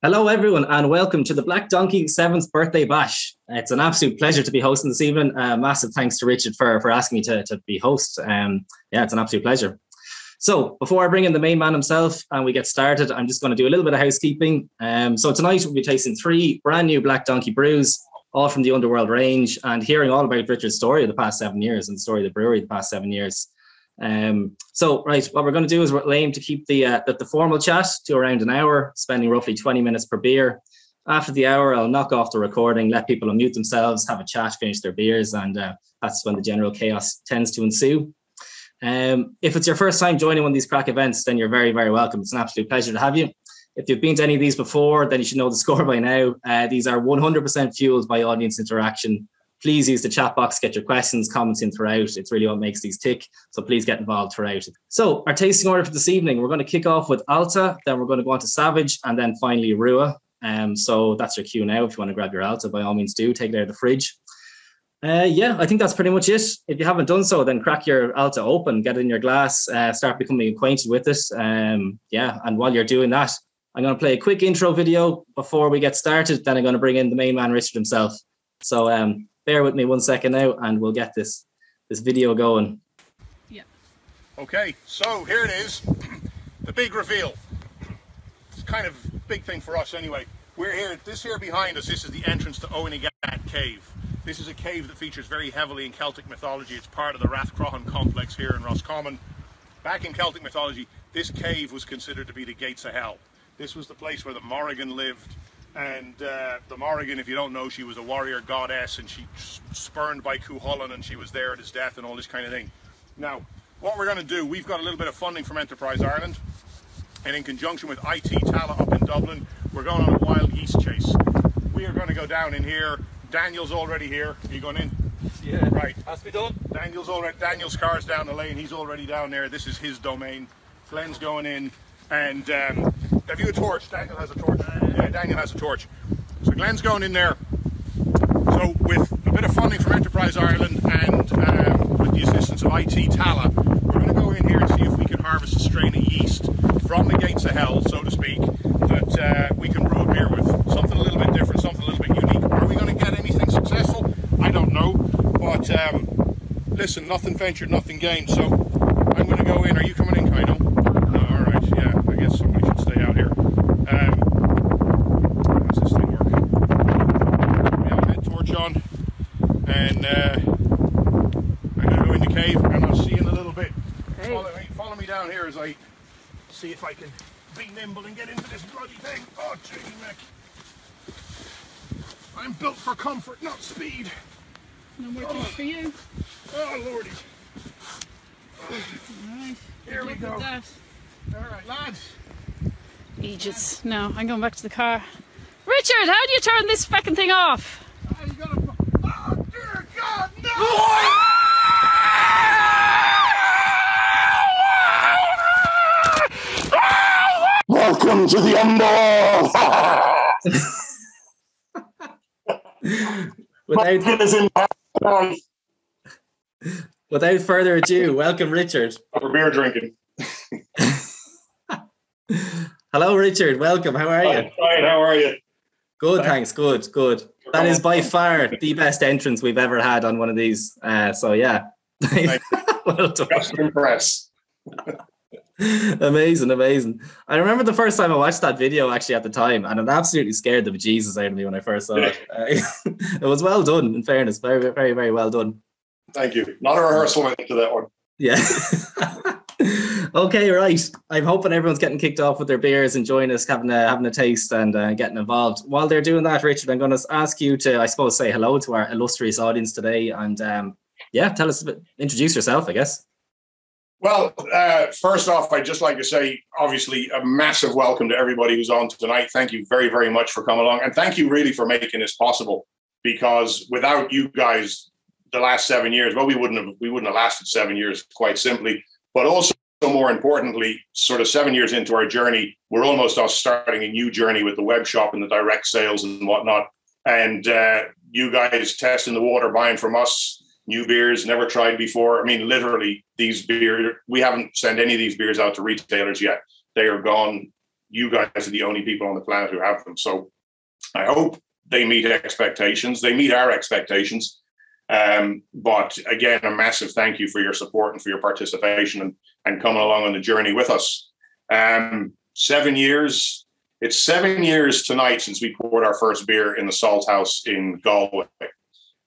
Hello, everyone, and welcome to the Black Donkey 7th birthday bash. It's an absolute pleasure to be hosting this evening. Massive thanks to Richard for asking me to be host. Yeah, it's an absolute pleasure. So before I bring in the main man himself and we get started, I'm just going to do a little bit of housekeeping. So tonight we'll be tasting 3 brand new Black Donkey brews, all from the Underworld range, and hearing all about Richard's story of the past 7 years and the story of the brewery the past 7 years. Right, what we're going to do is we're aiming to keep the formal chat to around an hour, spending roughly 20 minutes per beer. After the hour, I'll knock off the recording, let people unmute themselves, have a chat, finish their beers, and that's when the general chaos tends to ensue. If it's your first time joining one of these crack events, then you're very, very welcome. It's an absolute pleasure to have you. If you've been to any of these before, then you should know the score by now. These are 100% fueled by audience interaction. Please use the chat box, get your questions, comments in throughout. It's really what makes these tick. So please get involved throughout. So our tasting order for this evening, we're going to kick off with Allta, then we're going to go on to Savage, and then finally Rua. So that's your cue now. If you want to grab your Allta, by all means do. Take it out of the fridge. Yeah, I think that's pretty much it. If you haven't done so, then crack your Allta open, get it in your glass, start becoming acquainted with it. Yeah, and while you're doing that, I'm going to play a quick intro video before we get started. Then I'm going to bring in the main man, Richard himself. So bear with me 1 second now, and we'll get this video going. Yeah. Okay, so here it is, the big reveal. It's kind of a big thing for us anyway. We're here, this here behind us, this is the entrance to Owenigad Cave. This is a cave that features very heavily in Celtic mythology. It's part of the Rathcrohan complex here in Roscommon. Back in Celtic mythology, this cave was considered to be the gates of hell. This was the place where the Morrigan lived. And the Morrigan, if you don't know, she was a warrior goddess, and she spurned by Cuchulainn, and she was there at his death and all this kind of thing. Now, what we're going to do, we've got a little bit of funding from Enterprise Ireland, and in conjunction with IT Tala up in Dublin, we're going on a wild yeast chase. We are going to go down in here. Daniel's already here. Are you going in? Yeah. Right. Has to be done. Daniel's car's down the lane. He's already down there. This is his domain. Glenn's going in, and have you a torch? Daniel has a torch. Yeah, Daniel has a torch. So Glenn's going in there. So with a bit of funding from Enterprise Ireland and with the assistance of IT Tala, we're going to go in here and see if we can harvest a strain of yeast from the gates of hell, so to speak, that we can brew a beer with. Something a little bit different, something a little bit unique. Are we going to get anything successful? I don't know. But listen, nothing ventured, nothing gained. So I'm going to go in. Are you coming in, Kino? All right, yeah, I guess somebody should stay out here. How does this thing work? We have a head torch on, and I'm going to go in the cave, and I'll see you in a little bit. Okay. Follow me down here as I see if I can be nimble and get into this bloody thing. Oh, gee, Mick. I'm built for comfort, not speed. No more juice for you. Oh, lordy. Alright. Here we go. That. All right, lads. Egypt. No, I'm going back to the car. Richard, how do you turn this fucking thing off? You gotta... Oh, dear God, no! Welcome to the Underworld! Without further ado, welcome Richard. Over beer drinking. Hello, Richard. Welcome. How are you? Fine. How are you? Good, thanks. Good. That is by far the best entrance we've ever had on one of these. So yeah. Well done. Just impressed. Amazing. I remember the first time I watched that video actually at the time, and it absolutely scared the bejesus out of me when I first saw it. It was well done, in fairness. Very, very, very well done. Thank you. Not a rehearsal into that one. Yeah. Okay, right. I'm hoping everyone's getting kicked off with their beers, enjoying us, having a taste, and getting involved. While they're doing that, Richard, I'm going to ask you to, I suppose, say hello to our illustrious audience today, and yeah, tell us a bit, introduce yourself, I guess. Well, first off, I'd just like to say, obviously, a massive welcome to everybody who's on tonight. Thank you very, very much for coming along, and thank you really for making this possible. Because without you guys, the last 7 years, well, we wouldn't have lasted 7 years, quite simply. But also, more importantly, sort of 7 years into our journey, we're almost starting a new journey with the web shop and the direct sales and whatnot. And you guys testing the water, buying from us. New beers, never tried before. I mean, literally, these beers, we haven't sent any of these beers out to retailers yet. They are gone you guys are the only people on the planet who have them. So I hope they meet expectations. They meet our expectations. But again, a massive thank you for your support and for your participation and coming along on the journey with us. 7 years. It's 7 years tonight since we poured our first beer in the Salt House in Galway.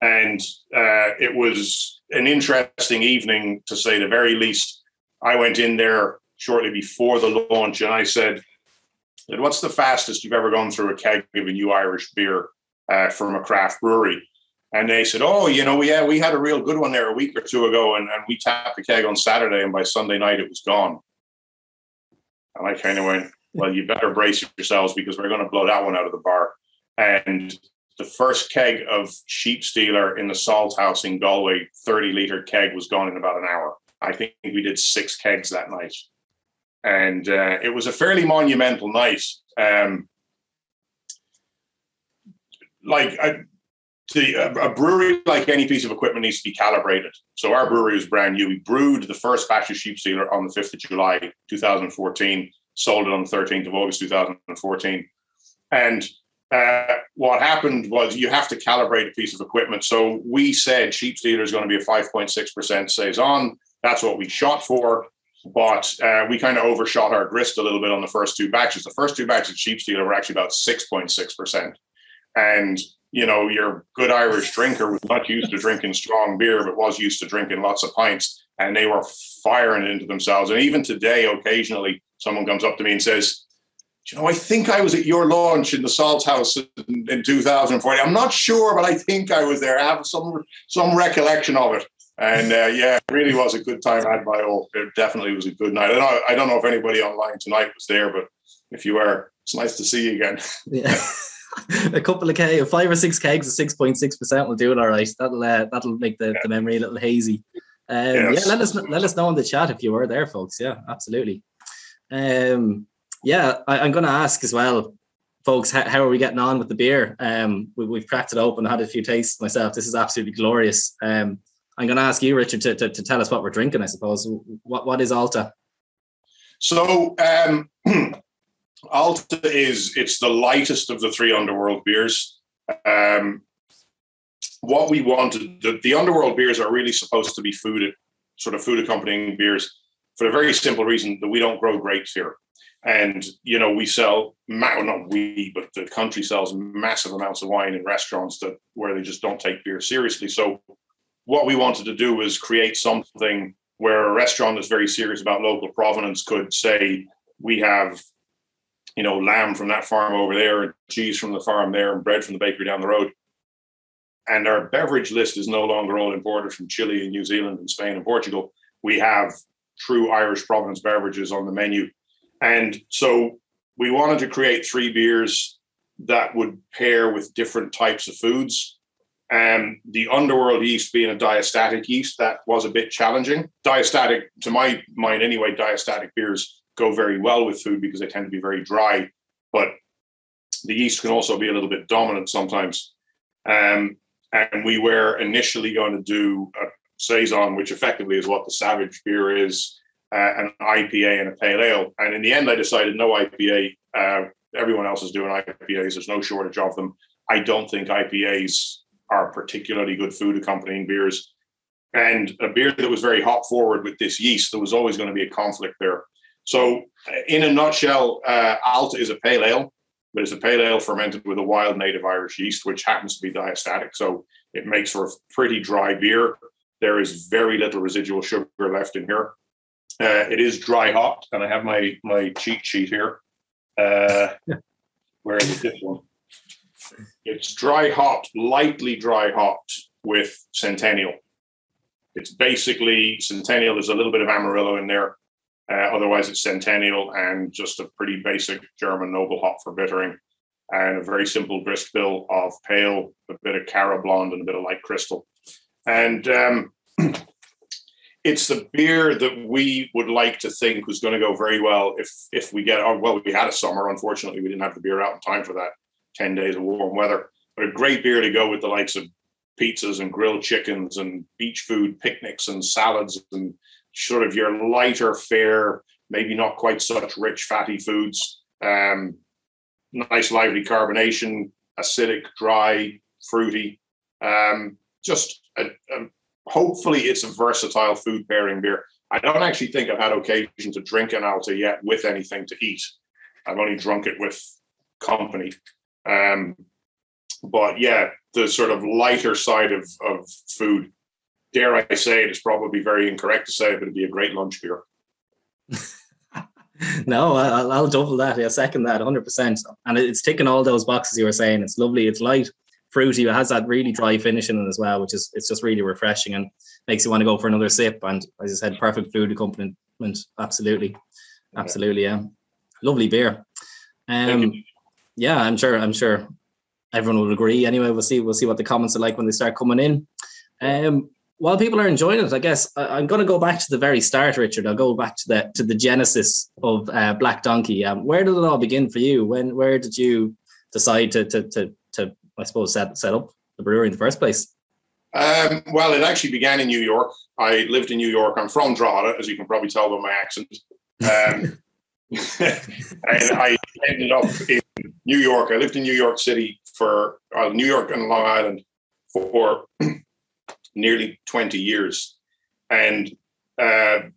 And it was an interesting evening, to say the very least. I went in there shortly before the launch and I said, what's the fastest you've ever gone through a keg of a new Irish beer from a craft brewery? And they said, oh, we had a real good one there a week or two ago, and we tapped the keg on Saturday, and by Sunday night it was gone. And I kind of went, well, you better brace yourselves because we're going to blow that one out of the bar. And the first keg of Sheep Stealer in the Salt House in Galway, 30-litre keg, was gone in about an hour. I think we did 6 kegs that night. And it was a fairly monumental night. A brewery, like any piece of equipment, needs to be calibrated. So our brewery was brand new. We brewed the first batch of Sheep Stealer on the 5th of July, 2014, sold it on the 13th of August, 2014. And what happened was you have to calibrate a piece of equipment. So we said Sheep Stealer is going to be a 5.6% Saison. That's what we shot for. But we kind of overshot our grist a little bit on the first 2 batches. The first 2 batches of Sheep Stealer were actually about 6.6%. And your good Irish drinker was not used to drinking strong beer, but was used to drinking lots of pints, and they were firing it into themselves. And even today, occasionally, someone comes up to me and says, I think I was at your launch in the Salt House in 2014. I'm not sure, but I think I was there. I have some recollection of it. And it really was a good time had by all. It definitely was a good night. I don't know if anybody online tonight was there, but if you were, it's nice to see you again. Yeah. A couple of 5 or 6 kegs of 6.6% will do it all right. That'll make the memory a little hazy. Yes. Yeah, let us know in the chat if you were there, folks. Yeah, absolutely. I'm going to ask as well, folks, how are we getting on with the beer? We've cracked it open, had a few tastes myself. This is absolutely glorious. I'm going to ask you, Richard, to tell us what we're drinking, I suppose. What is Allta? So Allta it's the lightest of the 3 Underworld beers. What we wanted, the Underworld beers are really supposed to be food accompanying beers, for the very simple reason that we don't grow grapes here. And, we sell, not we, but the country sells massive amounts of wine in restaurants where they just don't take beer seriously. So what we wanted to do was create something where a restaurant that's very serious about local provenance could say, we have lamb from that farm over there, and cheese from the farm there, and bread from the bakery down the road. And our beverage list is no longer all imported from Chile and New Zealand and Spain and Portugal. We have true Irish provenance beverages on the menu. And so we wanted to create 3 beers that would pair with different types of foods. And the Underworld yeast being a diastatic yeast, that was a bit challenging. Diastatic, to my mind anyway, diastatic beers go very well with food because they tend to be very dry, but the yeast can also be a little bit dominant sometimes. And we were initially going to do a Saison, which effectively is what the Savage beer is, an IPA and a pale ale. And in the end, I decided no IPA. Everyone else is doing IPAs. There's no shortage of them. I don't think IPAs are particularly good food accompanying beers. And a beer that was very hop forward with this yeast, there was always going to be a conflict there. So in a nutshell, Allta is a pale ale, but it's a pale ale fermented with a wild native Irish yeast, which happens to be diastatic. So it makes for a pretty dry beer. There is very little residual sugar left in here. It is dry hopped, and I have my cheat sheet here. Where is this one? It's dry hopped, lightly dry hopped with Centennial. It's basically Centennial. There's a little bit of Amarillo in there. Otherwise, it's Centennial and just a pretty basic German noble hop for bittering, and a very simple grist bill of pale, a bit of Cara Blonde, and a bit of light crystal. And it's the beer that we would like to think was going to go very well if we get, we had a summer. Unfortunately, we didn't have the beer out in time for that 10 days of warm weather. But a great beer to go with the likes of pizzas and grilled chickens and beach food picnics and salads and sort of your lighter fare, maybe not quite such rich fatty foods. Nice lively carbonation, acidic, dry, fruity. Hopefully it's a versatile food pairing beer. I don't actually think I've had occasion to drink an Allta yet with anything to eat. I've only drunk it with company. But yeah, the sort of lighter side of food, dare I say it's probably very incorrect to say, but it'd be a great lunch beer. No, I'll double that. I second that 100%. And it's ticking all those boxes you were saying. It's lovely. It's light, fruity. It has that really dry finish in it as well, which is, it's just really refreshing and makes you want to go for another sip. And as I said, perfect food accompaniment. Absolutely. Absolutely. Yeah. Lovely beer. Yeah, I'm sure everyone will agree. Anyway, we'll see what the comments are like when they start coming in. While people are enjoying it, I guess I'm going to go back to the very start, Richard. I'll go back to the genesis of Black Donkey. Where did it all begin for you? Where did you decide to I suppose set up the brewery in the first place? Well, it actually began in New York. I lived in New York. I'm from Drogheda, as you can probably tell by my accent. And I ended up in New York. I lived in New York City New York and Long Island for nearly 20 years. And I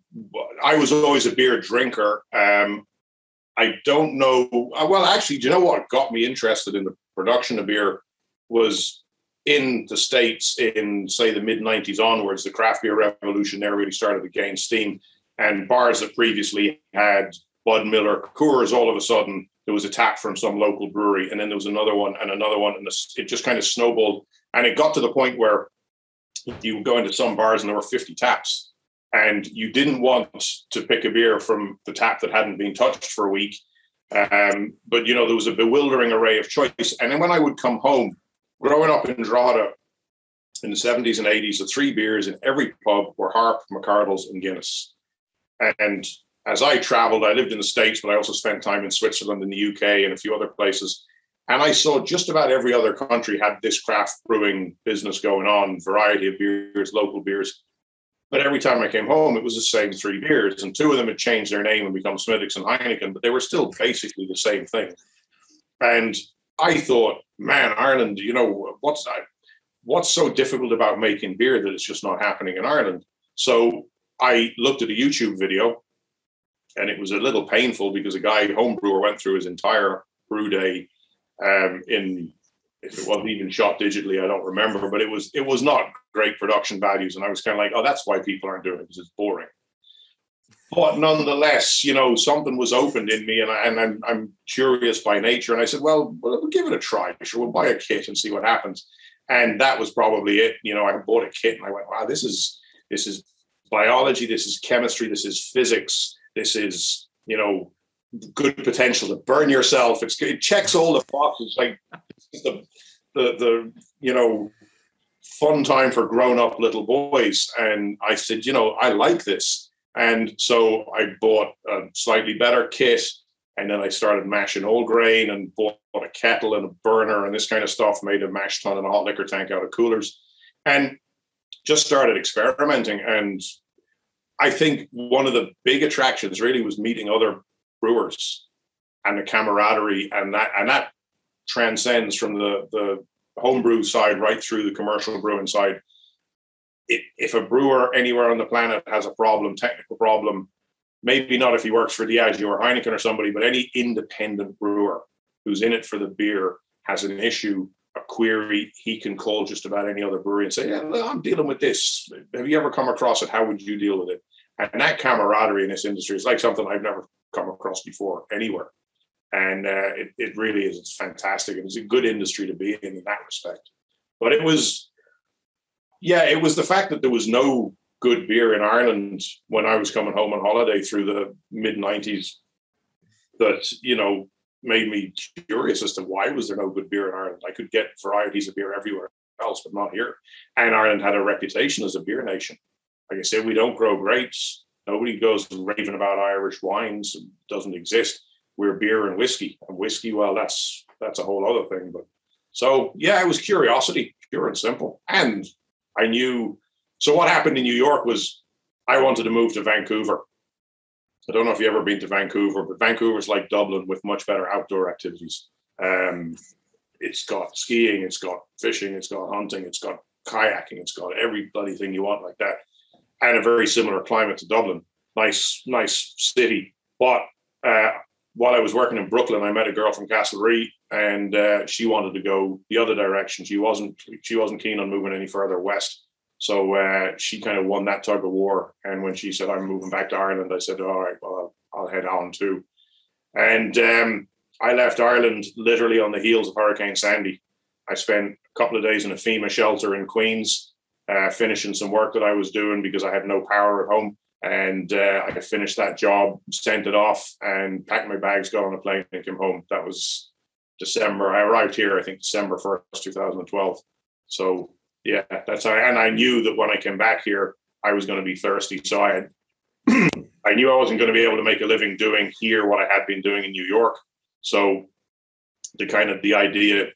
was always a beer drinker. I don't know. Well, actually, do you know what got me interested in the production of beer was in the States in, say, the mid-90s onwards. The craft beer revolution there really started to gain steam. And bars that previously had Bud Miller, Coors, all of a sudden, there was a tap from some local brewery. And then there was another one and another one. And it just kind of snowballed. And it got to the point where you would go into some bars and there were 50 taps. And you didn't want to pick a beer from the tap that hadn't been touched for a week. But, you know, there was a bewildering array of choice. And then when I would come home, growing up in Drogheda in the 70s and 80s, the three beers in every pub were Harp, McArdle's, and Guinness. And as I traveled, I lived in the States, but I also spent time in Switzerland and the UK and a few other places. And I saw just about every other country had this craft brewing business going on, variety of beers, local beers. But every time I came home, it was the same three beers. And two of them had changed their name and become Smithwick's and Heineken, but they were still basically the same thing. And I thought, man, Ireland, you know, what's so difficult about making beer that it's just not happening in Ireland? So I looked at a YouTube video, and it was a little painful because a guy, home brewer, went through his entire brew day if it wasn't even shot digitally, I don't remember, but it was not great production values. And I was kind of like, oh, that's why people aren't doing it, because it's boring. But nonetheless, you know, something was opened in me, and I'm curious by nature. And I said, well, we'll give it a try. Sure, we'll buy a kit and see what happens. And that was probably it. You know, I bought a kit and I went, wow, this is biology, this is chemistry, this is physics, this is, you know, good potential to burn yourself. It checks all the boxes. Like the you know, fun time for grown-up little boys. And I said, you know, I like this. And so I bought a slightly better kit, and then I started mashing old grain and bought a kettle and a burner and this kind of stuff, made a mash tun and a hot liquor tank out of coolers, and just started experimenting. And I think one of the big attractions really was meeting other brewers and the camaraderie, and that transcends from the homebrew side right through the commercial brewing side. If a brewer anywhere on the planet has a problem, technical problem, maybe not if he works for Diageo or Heineken or somebody, but any independent brewer who's in it for the beer has an issue, a query, he can call just about any other brewery and say, yeah, I'm dealing with this. Have you ever come across it? How would you deal with it? And that camaraderie in this industry is like something I've never come across before anywhere. And it really is. It's fantastic. And it's a good industry to be in that respect. But it was the fact that there was no good beer in Ireland when I was coming home on holiday through the mid-90s that, you know, made me curious as to why was there no good beer in Ireland. I could get varieties of beer everywhere else, but not here. And Ireland had a reputation as a beer nation. Like I said, we don't grow grapes. Nobody goes raving about Irish wines. It doesn't exist. We're beer and whiskey. And whiskey, well, that's a whole other thing. But so, yeah, it was curiosity, pure and simple. And I knew. So what happened in New York was I wanted to move to Vancouver. I don't know if you've ever been to Vancouver, but Vancouver's like Dublin with much better outdoor activities. It's got skiing, it's got fishing, it's got hunting, it's got kayaking, it's got every bloody thing you want like that. And a very similar climate to Dublin. Nice city. But while I was working in Brooklyn, I met a girl from Castlereagh, and she wanted to go the other direction. She wasn't keen on moving any further west. So she kind of won that tug of war. And when she said, I'm moving back to Ireland, I said, all right, well, I'll head on too. And I left Ireland literally on the heels of Hurricane Sandy. I spent a couple of days in a FEMA shelter in Queens, finishing some work that I was doing because I had no power at home. And I finished that job, sent it off, and packed my bags, got on a plane, and came home. That was December. I arrived here, I think, December 1st, 2012. So, yeah, that's how. And I knew that when I came back here, I was going to be thirsty. So I knew I wasn't going to be able to make a living doing here what I had been doing in New York. So the idea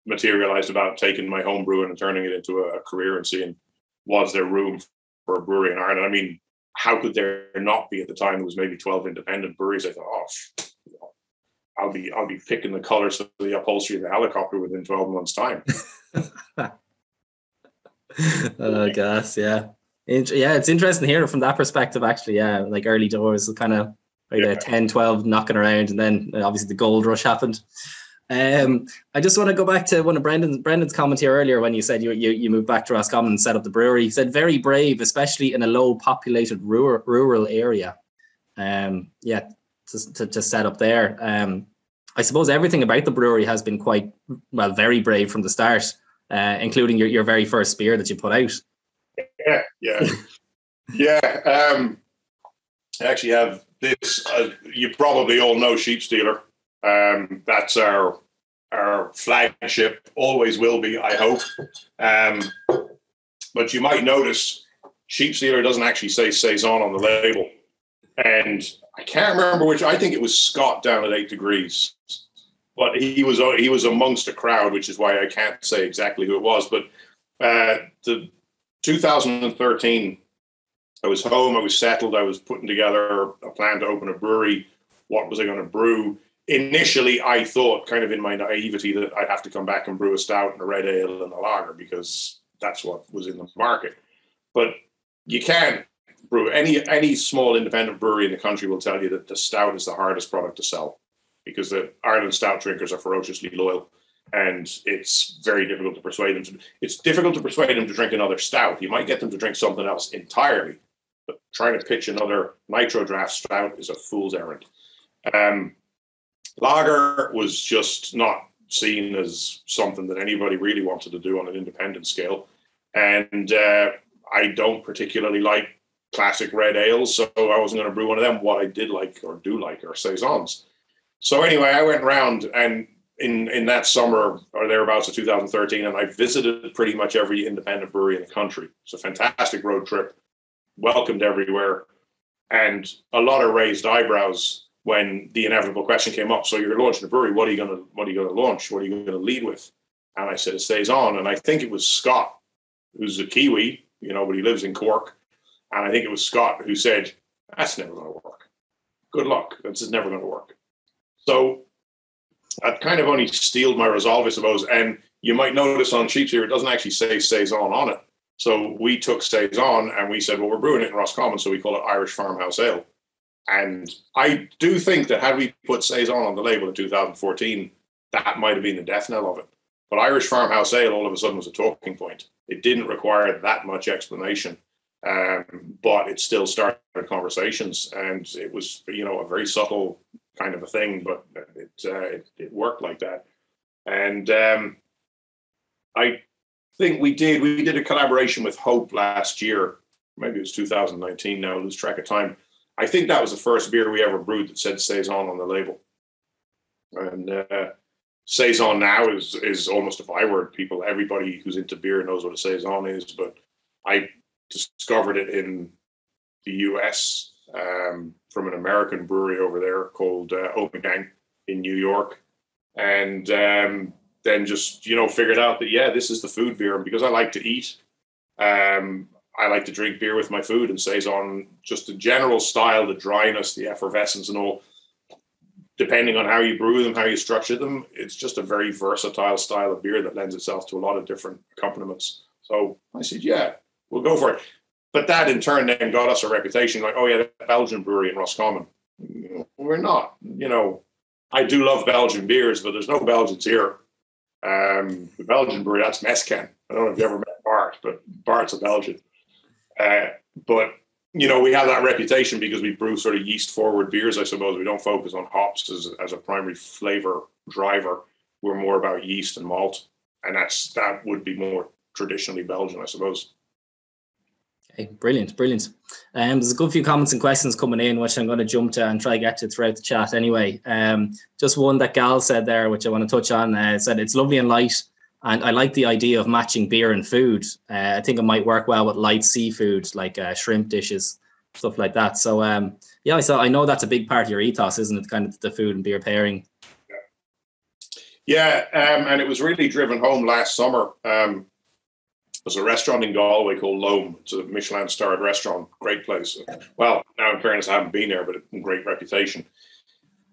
materialized about taking my home brewing and turning it into a career and seeing, was there room for a brewery in Ireland? I mean, how could there not be? At the time there was maybe 12 independent breweries. I thought, I'll be picking the colors of the upholstery of the helicopter within 12 months' time. Oh gosh, yeah. Yeah, it's interesting hearing it from that perspective, actually. Yeah, like early doors, kind of like 10, 12 knocking around, and then obviously the gold rush happened. I just want to go back to one of Brendan's comment here earlier when you said you moved back to Roscommon and set up the brewery. He said very brave, especially in a low populated rural area. To set up there. I suppose everything about the brewery has been very brave from the start, including your very first beer that you put out. Yeah. I actually have this. You probably all know Sheep Stealer. That's our flagship, always will be, I hope. But you might notice Sheep Stealer doesn't actually say Saison on the label. And I can't remember which, I think it was Scott down at 8 Degrees. But he was amongst a crowd, which is why I can't say exactly who it was. But the 2013, I was home, I was settled, I was putting together a plan to open a brewery. What was I going to brew? Initially, I thought, kind of in my naivety, that I'd have to come back and brew a stout and a red ale and a lager because that's what was in the market. But you can't brew. Any small independent brewery in the country will tell you that the stout is the hardest product to sell because the Ireland stout drinkers are ferociously loyal, and it's very difficult to persuade them. It's difficult to persuade them to drink another stout. You might get them to drink something else entirely, but trying to pitch another nitro draft stout is a fool's errand. Lager was just not seen as something that anybody really wanted to do on an independent scale. And I don't particularly like classic red ales, so I wasn't going to brew one of them. What I did like or do like are Saisons. So anyway, I went round and in that summer or thereabouts of 2013, and I visited pretty much every independent brewery in the country. It's a fantastic road trip, welcomed everywhere, and a lot of raised eyebrows when the inevitable question came up. So you're launching a brewery. What are you going to launch? What are you going to lead with? And I said, a Saison. And I think it was Scott, who's a Kiwi, but he lives in Cork. And I think it was Scott who said, that's never going to work. Good luck. This is never going to work. So that kind of only steeled my resolve, I suppose. And you might notice on Sheep's here, it doesn't actually say Saison on it. So we took Saison and we said, well, we're brewing it in Roscommon, so we call it Irish Farmhouse Ale. And I do think that had we put Saison on the label in 2014, that might have been the death knell of it. But Irish Farmhouse Ale all of a sudden was a talking point. It didn't require that much explanation, but it still started conversations. And it was, a very subtle kind of a thing, but it worked like that. And I think we did a collaboration with Hope last year. Maybe it was 2019 now, I lose track of time. I think that was the first beer we ever brewed that said Saison on the label. And Saison now is almost a byword. Everybody who's into beer knows what a Saison is, but I discovered it in the US from an American brewery over there called Omegang in New York. And then just, figured out that, this is the food beer. And because I like to eat, I like to drink beer with my food and stays on just the general style, the dryness, the effervescence and all. Depending on how you brew them, how you structure them, it's just a very versatile style of beer that lends itself to a lot of different accompaniments. So I said, yeah, we'll go for it. But that in turn then got us a reputation like, oh yeah, the Belgian brewery in Roscommon. We're not, I do love Belgian beers, but there's no Belgians here. The Belgian brewery, that's Mescan. I don't know if you ever met Bart, but Bart's a Belgian. But we have that reputation because we brew sort of yeast-forward beers, I suppose. We don't focus on hops as a primary flavor driver. We're more about yeast and malt, and that would be more traditionally Belgian, I suppose. Okay, brilliant. There's a good few comments and questions coming in, which I'm going to jump to and try to get to throughout the chat anyway. Just one that Gal said there, which I want to touch on, said it's lovely and light, and I like the idea of matching beer and food. I think it might work well with light seafood, like shrimp dishes, stuff like that. So, I know that's a big part of your ethos, isn't it? Kind of the food and beer pairing. Yeah, and it was really driven home last summer. There's a restaurant in Galway called Loam. It's a Michelin-starred restaurant, great place. Well, now in fairness, I haven't been there, but a great reputation.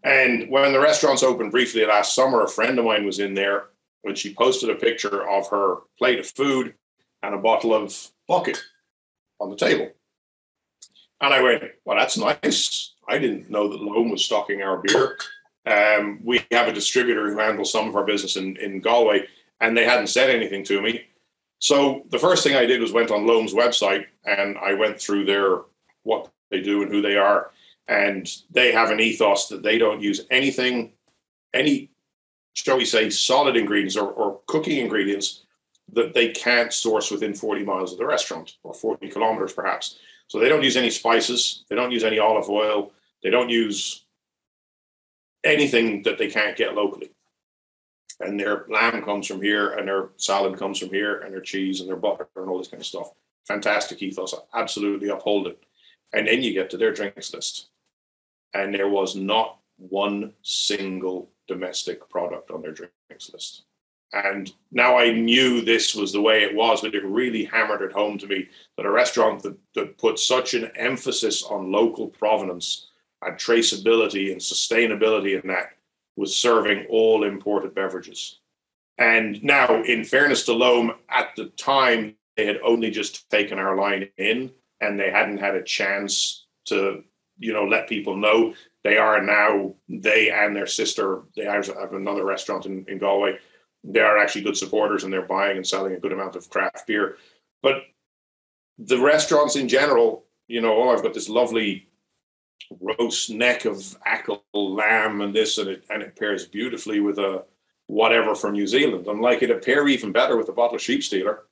And when the restaurants opened briefly last summer, a friend of mine was in there when she posted a picture of her plate of food and a bottle of bucket on the table. And I went, well, that's nice. I didn't know that Loam was stocking our beer. We have a distributor who handles some of our business in Galway, and they hadn't said anything to me. So the first thing I did was went on Loam's website, and I went through what they do and who they are. And they have an ethos that they don't use any, shall we say, solid ingredients or cooking ingredients that they can't source within 40 miles of the restaurant, or 40 kilometers perhaps. So they don't use any spices. They don't use any olive oil. They don't use anything that they can't get locally. And their lamb comes from here, and their salad comes from here, and their cheese and their butter and all this kind of stuff. Fantastic ethos. I absolutely uphold it. And then you get to their drinks list, and there was not one single domestic product on their drinks list. And now I knew this was the way it was, but it really hammered it home to me that a restaurant that put such an emphasis on local provenance and traceability and sustainability in that was serving all imported beverages. And now, in fairness to Loam, at the time, they had only just taken our line in, and they hadn't had a chance to, let people know. They are now, they and their sister, they have another restaurant in Galway. They are actually good supporters, and they're buying and selling a good amount of craft beer. But the restaurants in general, I've got this lovely roast neck of Ackle lamb and this, and it pairs beautifully with a whatever from New Zealand. I'm like, it'd pair even better with a bottle of sheep stealer.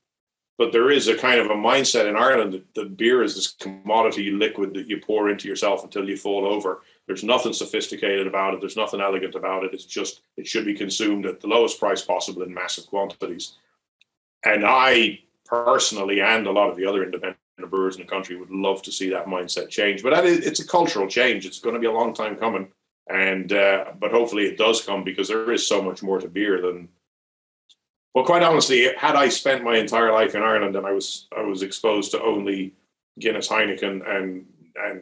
But there is a kind of a mindset in Ireland that beer is this commodity liquid that you pour into yourself until you fall over. There's nothing sophisticated about it. There's nothing elegant about it. It's just, it should be consumed at the lowest price possible in massive quantities. And I personally, and a lot of the other independent brewers in the country, would love to see that mindset change. But it's a cultural change. It's going to be a long time coming. And but hopefully it does come, because there is so much more to beer than... Well, quite honestly, had I spent my entire life in Ireland and I was exposed to only Guinness, Heineken and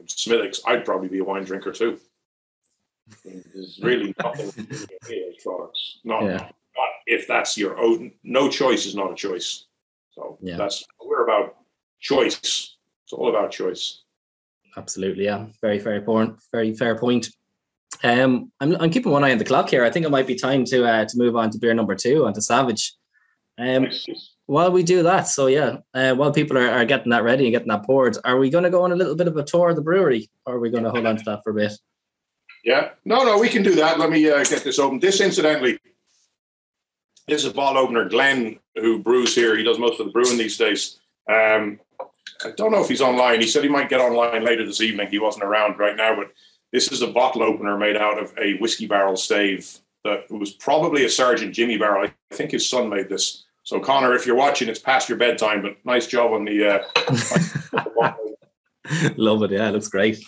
Smithwick's, I'd probably be a wine drinker too. There's really nothing in those products. Not if that's your own. No choice is not a choice. So we're about choice. It's all about choice. Absolutely, yeah. Very fair point. Very fair point. I'm keeping one eye on the clock here. I think it might be time to move on to beer number 2, on to Savage. While we do that, while people are getting that ready and getting that poured, are we going to go on a little bit of a tour of the brewery, or are we going to hold on to that for a bit? Yeah, no, we can do that. Let me get this open. This, incidentally, this is a bottle opener. Glenn, who brews here, he does most of the brewing these days. I don't know if he's online. He said he might get online later this evening. He wasn't around right now, but this is a bottle opener made out of a whiskey barrel stave that was probably a Sergeant Jimmy barrel. I think his son made this. So, Connor, if you're watching, it's past your bedtime, but nice job on the... Love it, yeah, it looks great.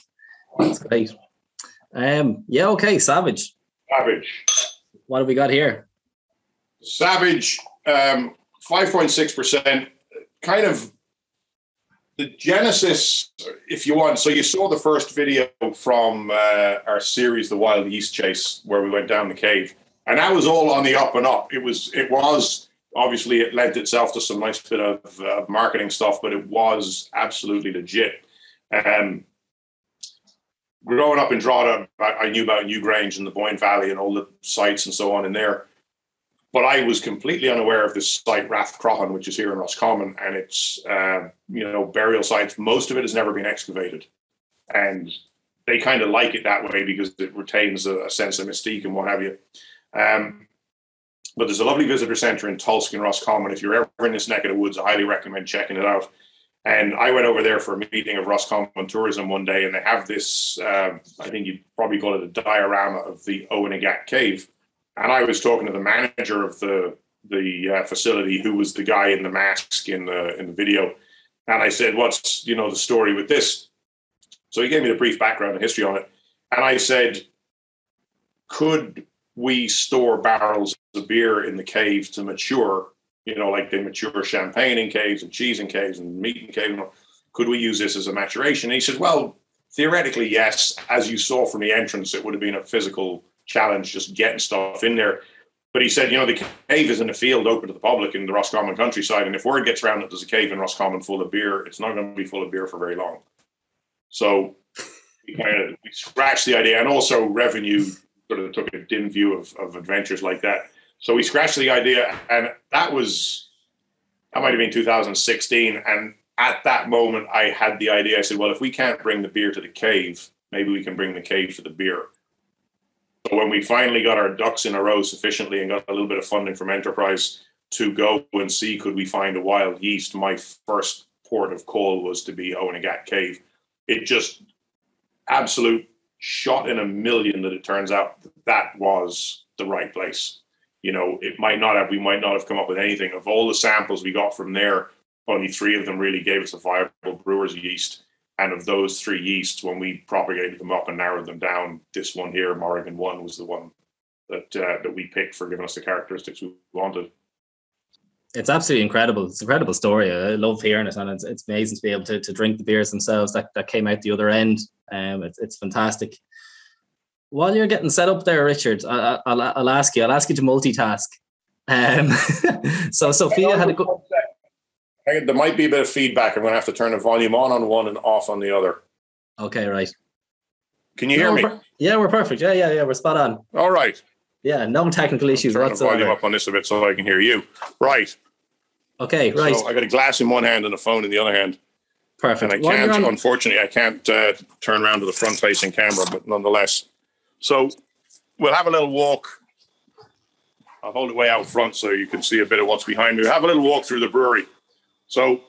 Looks great. Okay, Savage. What have we got here? Savage, 5.6%. Kind of the genesis, if you want, so you saw the first video from our series, The Wild Yeast Chase, where we went down the cave. And that was all on the up and up. It was obviously, it lent itself to some nice bit of marketing stuff, but it was absolutely legit. Growing up in Drogheda, I knew about Newgrange and the Boyne Valley and all the sites and so on in there. But I was completely unaware of this site, Rathcroghan, which is here in Roscommon, and it's, burial sites. Most of it has never been excavated. And they kind of like it that way because it retains a sense of mystique and what have you. But there's a lovely visitor centre in Tulsk in Roscommon. If you're ever in this neck of the woods, I highly recommend checking it out. And I went over there for a meeting of Roscommon Tourism one day, and they have this, I think you'd probably call it a diorama of the Owenaghat Cave. And I was talking to the manager of the facility, who was the guy in the mask in the video. And I said, what's, the story with this? So he gave me the brief background and history on it. And I said, could we store barrels of beer in the cave to mature, like they mature champagne in caves and cheese in caves and meat in caves? Could we use this as a maturation? And he said, well, theoretically, yes. As you saw from the entrance, it would have been a physical challenge just getting stuff in there. But he said, the cave is in a field open to the public in the Roscommon countryside. And if word gets around that there's a cave in Roscommon full of beer, it's not going to be full of beer for very long. So we scratched the idea, and also revenue sort of took a dim view of adventures like that. So we scratched the idea, and that might have been 2016. And at that moment, I had the idea. I said, well, if we can't bring the beer to the cave, maybe we can bring the cave to the beer. So when we finally got our ducks in a row sufficiently and got a little bit of funding from Enterprise to go and see could we find a wild yeast, my first port of call was to be Owenaghat Cave. It just absolute shot in a million that it turns out that was the right place. We might not have come up with anything. Of all the samples we got from there, only 3 of them really gave us a viable brewer's yeast. And of those 3 yeasts, when we propagated them up and narrowed them down, this one here, Morrigan 1, was the one that we picked for giving us the characteristics we wanted. It's absolutely incredible. It's an incredible story. I love hearing it, and it's amazing to be able to drink the beers themselves that came out the other end. It's fantastic. While you're getting set up there, Richard, I'll ask you to multitask. So Sophia had a good... There might be a bit of feedback. I'm going to have to turn the volume on one and off on the other. Okay, right. Can you hear me? Yeah, we're perfect. Yeah, we're spot on. All right. Yeah, no technical issues whatsoever. Turn the volume up on this a bit so I can hear you. Right. Okay, right. So I got a glass in one hand and a phone in the other hand. Perfect. And unfortunately, I can't turn around to the front-facing camera, but nonetheless. So we'll have a little walk. I'll hold it way out front so you can see a bit of what's behind me. We'll have a little walk through the brewery. So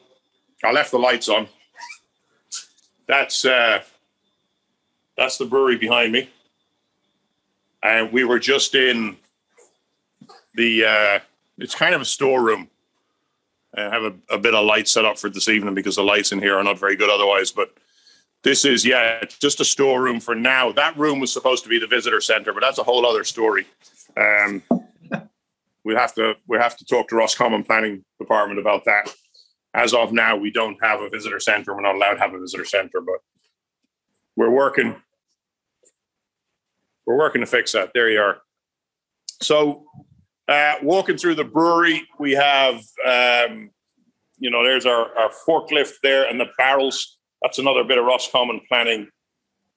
I left the lights on. That's the brewery behind me. And we were just in the, it's kind of a storeroom. I have a bit of light set up for this evening because the lights in here are not very good otherwise. But this is, just a storeroom for now. That room was supposed to be the visitor center, but that's a whole other story. We have to talk to Roscommon Planning Department about that. As of now, we don't have a visitor center. We're not allowed to have a visitor center, but we're working to fix that. There you are. So walking through the brewery, we have, there's our forklift there and the barrels. That's another bit of Roscommon planning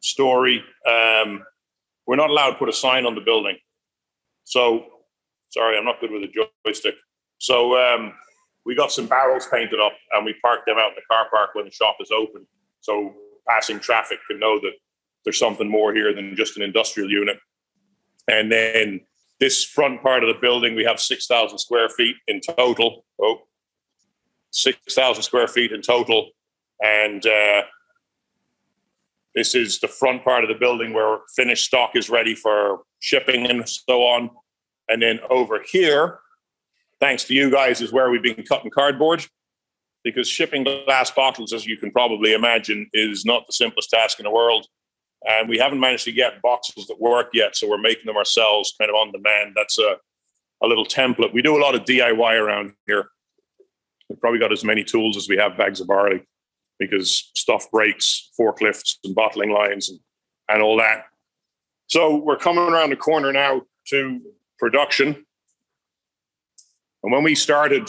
story. We're not allowed to put a sign on the building. So, sorry, I'm not good with a joystick. So we got some barrels painted up and we parked them out in the car park when the shop is open. So passing traffic can know that there's something more here than just an industrial unit. And then this front part of the building, we have 6,000 square feet in total. 6,000 square feet in total. And this is the front part of the building where finished stock is ready for shipping and so on. And then over here, thanks to you guys, is where we've been cutting cardboard, because shipping glass bottles, as you can probably imagine, is not the simplest task in the world. And we haven't managed to get boxes that work yet, so we're making them ourselves kind of on demand. That's a little template. We do a lot of DIY around here. We've probably got as many tools as we have bags of barley. because stuff breaks, forklifts and bottling lines and all that. So we're coming around the corner now to production. And when we started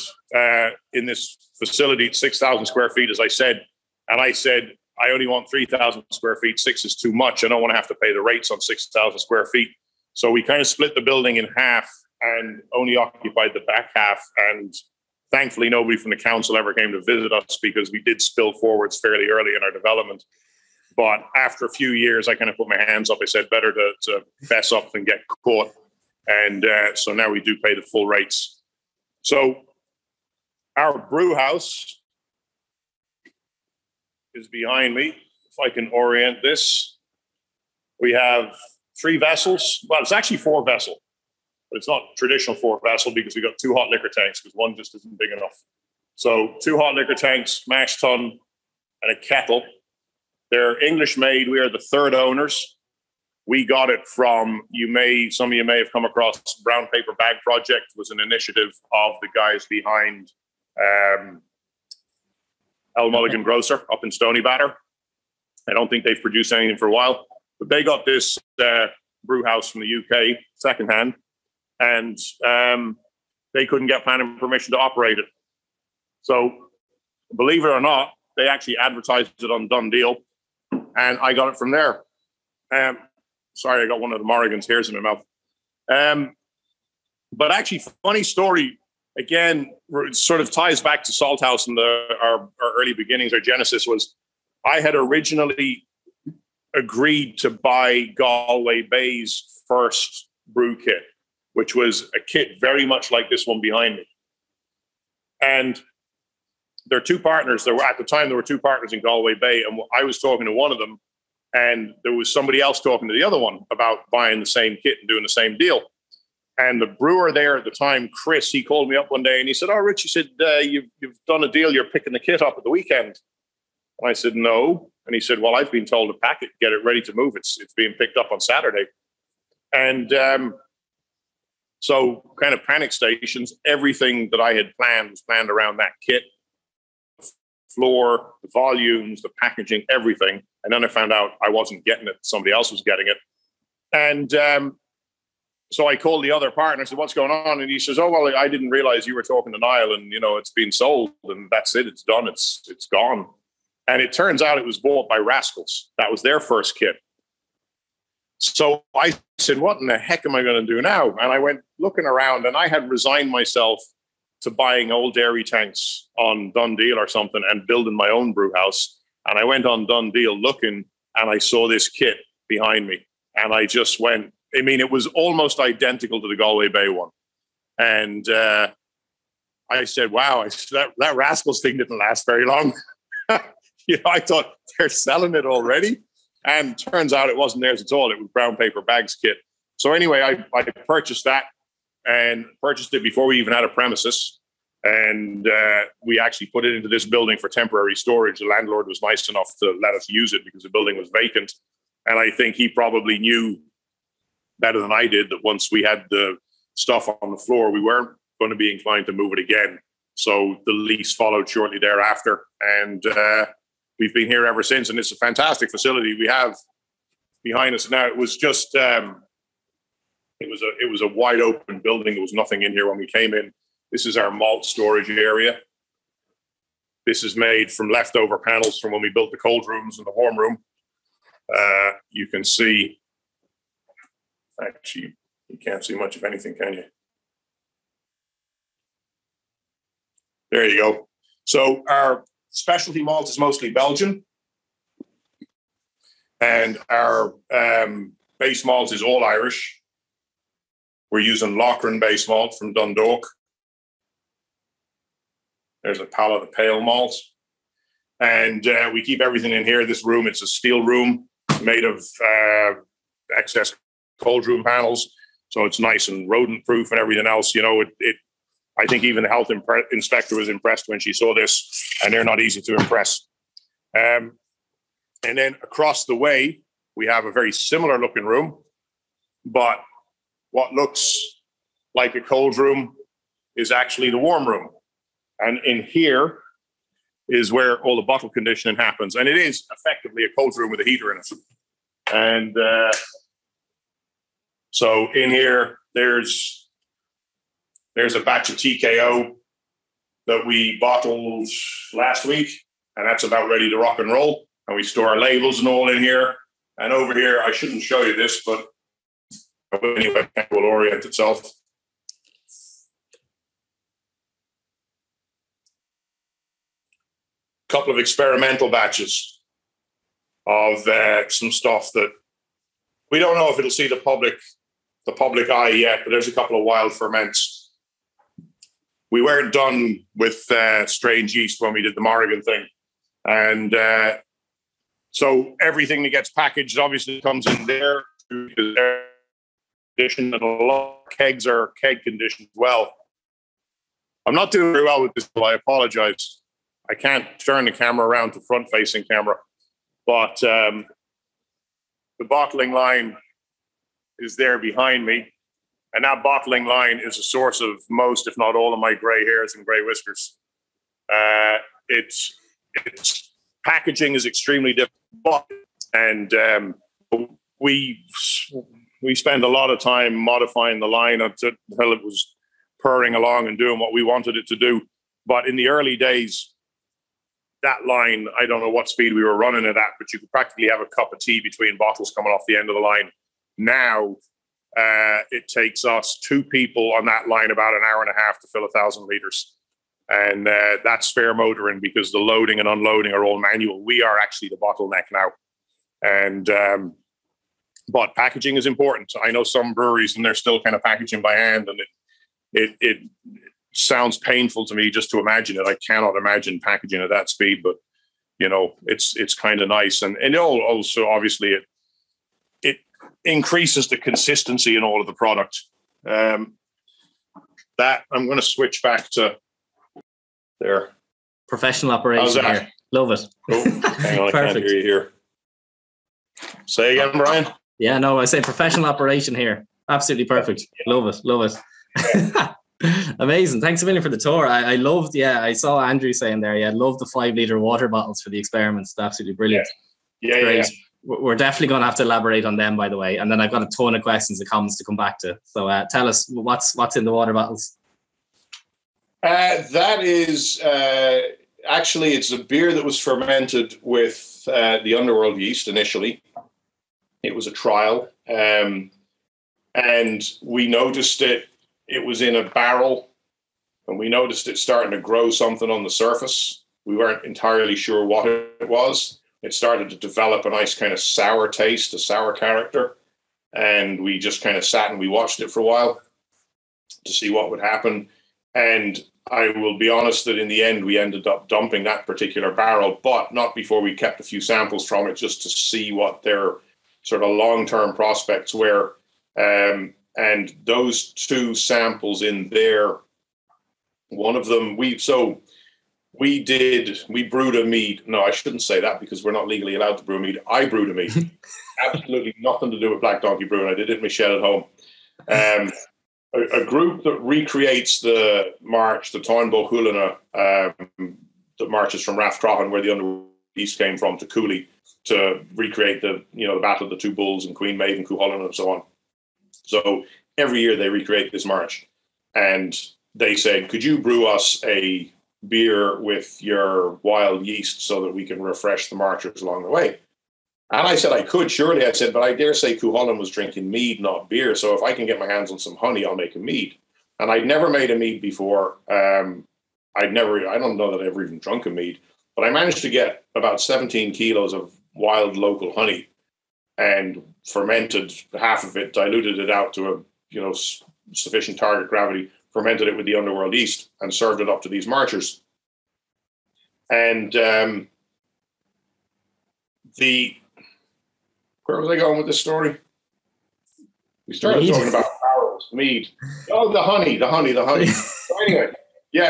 in this facility, 6,000 square feet, as I said, and I said, I only want 3,000 square feet. 6 is too much. I don't want to have to pay the rates on 6,000 square feet. So we kind of split the building in half and only occupied the back half. And thankfully, nobody from the council ever came to visit us because we did spill forwards fairly early in our development. But after a few years, I kind of put my hands up. I said, better to fess up than get caught. And so now we do pay the full rates. So our brew house is behind me. If I can orient this, we have 3 vessels. Well, it's actually 4 vessels, but it's not traditional 4 vessel because we got 2 hot liquor tanks because one just isn't big enough. So 2 hot liquor tanks, mash tun, and a kettle. They're English made. We are the 3rd owners. We got it from, some of you may have come across Brown Paper Bag Project. Was an initiative of the guys behind El Mulligan Grocer up in Stony Batter. I don't think they've produced anything for a while, but they got this brew house from the UK secondhand, and they couldn't get planning permission to operate it. So believe it or not, they actually advertised it on Done Deal, and I got it from there. Sorry, I got one of the Morrigan's hairs in my mouth. But actually, funny story, again, it sort of ties back to Salthouse and our early beginnings. Our genesis was, I had originally agreed to buy Galway Bay's first brew kit, which was a kit very much like this one behind me. And there are 2 partners. At the time, there were 2 partners in Galway Bay, and I was talking to one of them, and there was somebody else talking to the other one about buying the same kit and doing the same deal. And the brewer there at the time, Chris, he called me up one day and he said, "Oh, Rich," he said, you've done a deal. You're picking the kit up at the weekend." And I said, "No." And he said, "Well, I've been told to pack it, get it ready to move. It's being picked up on Saturday." And so kind of panic stations, everything that I had planned was planned around that kit. Floor, the volumes, the packaging, everything. And then I found out I wasn't getting it. Somebody else was getting it. And so I called the other partner. I said, "What's going on?" And he says, "Oh, well, I didn't realize you were talking to Niall, and, it's been sold, and that's it. It's done. It's gone." And it turns out it was bought by Rascals. That was their first kit. So I said, "What in the heck am I going to do now?" And I went looking around, and I had resigned myself to buying old dairy tanks on Done Deal or something and building my own brew house. And I went on Done Deal looking, and I saw this kit behind me. And I just went, it was almost identical to the Galway Bay one. And I said, "Wow," that Rascals thing didn't last very long. I thought, they're selling it already. And turns out it wasn't theirs at all. It was Brown Paper Bags kit. So anyway, I purchased that, and purchased it before we even had a premises. And we actually put it into this building for temporary storage. The landlord was nice enough to let us use it because the building was vacant. And I think he probably knew better than I did that once we had the stuff on the floor, we weren't going to be inclined to move it again. So the lease followed shortly thereafter. And we've been here ever since. And it's a fantastic facility we have behind us now. It was just... It was a wide open building. There was nothing in here when we came in. This is our malt storage area. This is made from leftover panels from when we built the cold rooms and the warm room. You can see, actually, you can't see much of anything, can you? There you go. So our specialty malt is mostly Belgian. And our base malt is all Irish. We're using Lochran base malt from Dundalk. There's a pallet of pale malt. And we keep everything in here. This room, it's a steel room made of excess cold room panels. So it's nice and rodent proof and everything else. I think even the health inspector was impressed when she saw this, and they're not easy to impress. And then across the way, we have a very similar looking room, but what looks like a cold room is actually the warm room. And in here, is where all the bottle conditioning happens. And it is effectively a cold room with a heater in it. And so in here, there's a batch of TKO that we bottled last week, and that's about ready to rock and roll. And we store our labels and all in here. And over here, I shouldn't show you this, but anyway, it will orient itself. Couple of experimental batches of some stuff that we don't know if it'll see the public eye yet, but there's a couple of wild ferments. We weren't done with strange yeast when we did the Morrigan thing. And so everything that gets packaged obviously comes in there. And a lot of kegs are keg conditioned as well. I'm not doing very well with this, so I apologize. I can't turn the camera around to front-facing camera, but the bottling line is there behind me, and that bottling line is a source of most, if not all, of my grey hairs and grey whiskers. It's packaging is extremely difficult, and we spend a lot of time modifying the line until it was purring along and doing what we wanted it to do. But in the early days, that line, I don't know what speed we were running it at, but you could practically have a cup of tea between bottles coming off the end of the line. Now, it takes us 2 people on that line about an hour and a half to fill 1,000 liters. And that's fair motoring because the loading and unloading are all manual. We are actually the bottleneck now. And but packaging is important. I know some breweries and they're still kind of packaging by hand, and it sounds painful to me just to imagine it. I cannot imagine packaging at that speed, but you know, it's kind of nice. And also obviously it increases the consistency in all of the product. That I'm going to switch back to there. Professional operation here. Love it. Oh, hang on, I can't hear you here. Say again, Brian. Yeah, no, I say professional operation here. Absolutely perfect. Love it. Yeah. Amazing. Thanks a million for the tour. I loved, I saw Andrew saying there, I love the 5-litre water bottles for the experiments. It's absolutely brilliant. Yeah. Great. Yeah. We're definitely going to have to elaborate on them, by the way. And then I've got a ton of questions and comments to come back to. So tell us what's in the water bottles. That is actually, it's a beer that was fermented with the Underworld yeast initially. It was a trial, and we noticed it was in a barrel, and we noticed it starting to grow something on the surface. We weren't entirely sure what it was. It started to develop a nice kind of sour taste, a sour character, and we just kind of sat and we watched it for a while to see what would happen. And I will be honest that in the end, we ended up dumping that particular barrel, but not before we kept a few samples from it just to see what their sort of long-term prospects were. And those 2 samples in there, one of them, we brewed a mead. No, I shouldn't say that because we're not legally allowed to brew a mead. I brewed a mead. Absolutely nothing to do with Black Donkey Brewing. I did it in my shed at home. A group that recreates the march, the Táin Bó that marches from Rathcrohan, where the Underworld East came from, to Cooley, to recreate the Battle of the Two Bulls and Queen Maeve and Cuchulainn and so on. So every year they recreate this march, and they said, could you brew us a beer with your wild yeast so that we can refresh the marchers along the way? And I said, I could, surely. I said, but I dare say Cuchulainn was drinking mead, not beer. So if I can get my hands on some honey, I'll make a mead. And I'd never made a mead before. I don't know that I ever even drunk a mead, but I managed to get about 17 kilos of wild local honey and fermented half of it, diluted it out to a sufficient target gravity, fermented it with the Underworld yeast, and served it up to these marchers. And where was I going with this story? We started talking about barrels, mead. Oh, the honey. So anyway,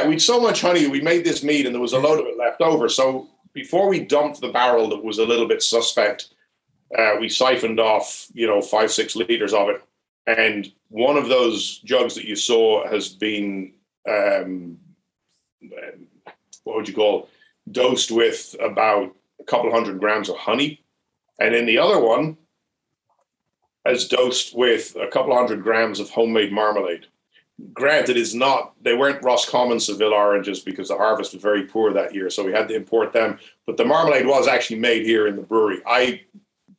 we'd so much honey, we made this mead and there was a load of it left over. So before we dumped the barrel that was a little bit suspect, we siphoned off, 5-6 liters of it. And one of those jugs that you saw has been, what would you call? dosed with about a couple hundred grams of honey. And then the other one is dosed with a couple hundred grams of homemade marmalade. Granted, they weren't Roscommon Seville oranges because the harvest was very poor that year, so we had to import them. But the marmalade was actually made here in the brewery.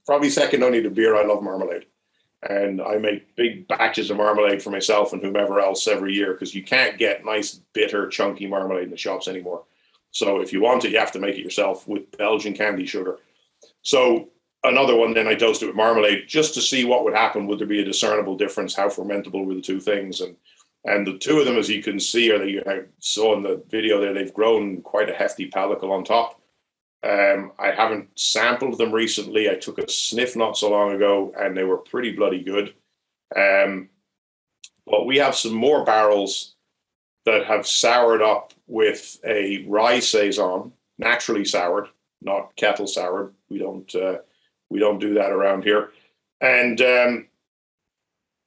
Probably second only to beer, I love marmalade. And I make big batches of marmalade for myself and whomever else every year because you can't get nice, bitter, chunky marmalade in the shops anymore. So if you want it, you have to make it yourself with Belgian candy sugar. So another one, then I dosed it with marmalade just to see what would happen. Would there be a discernible difference? How fermentable were the two things? And the two of them, as you can see, or that you saw in the video there, they've grown quite a hefty pellicle on top. I haven't sampled them recently. I took a sniff not so long ago, and they were pretty bloody good. But we have some more barrels that have soured up with a rye saison, naturally soured, not kettle soured. We don't do that around here. And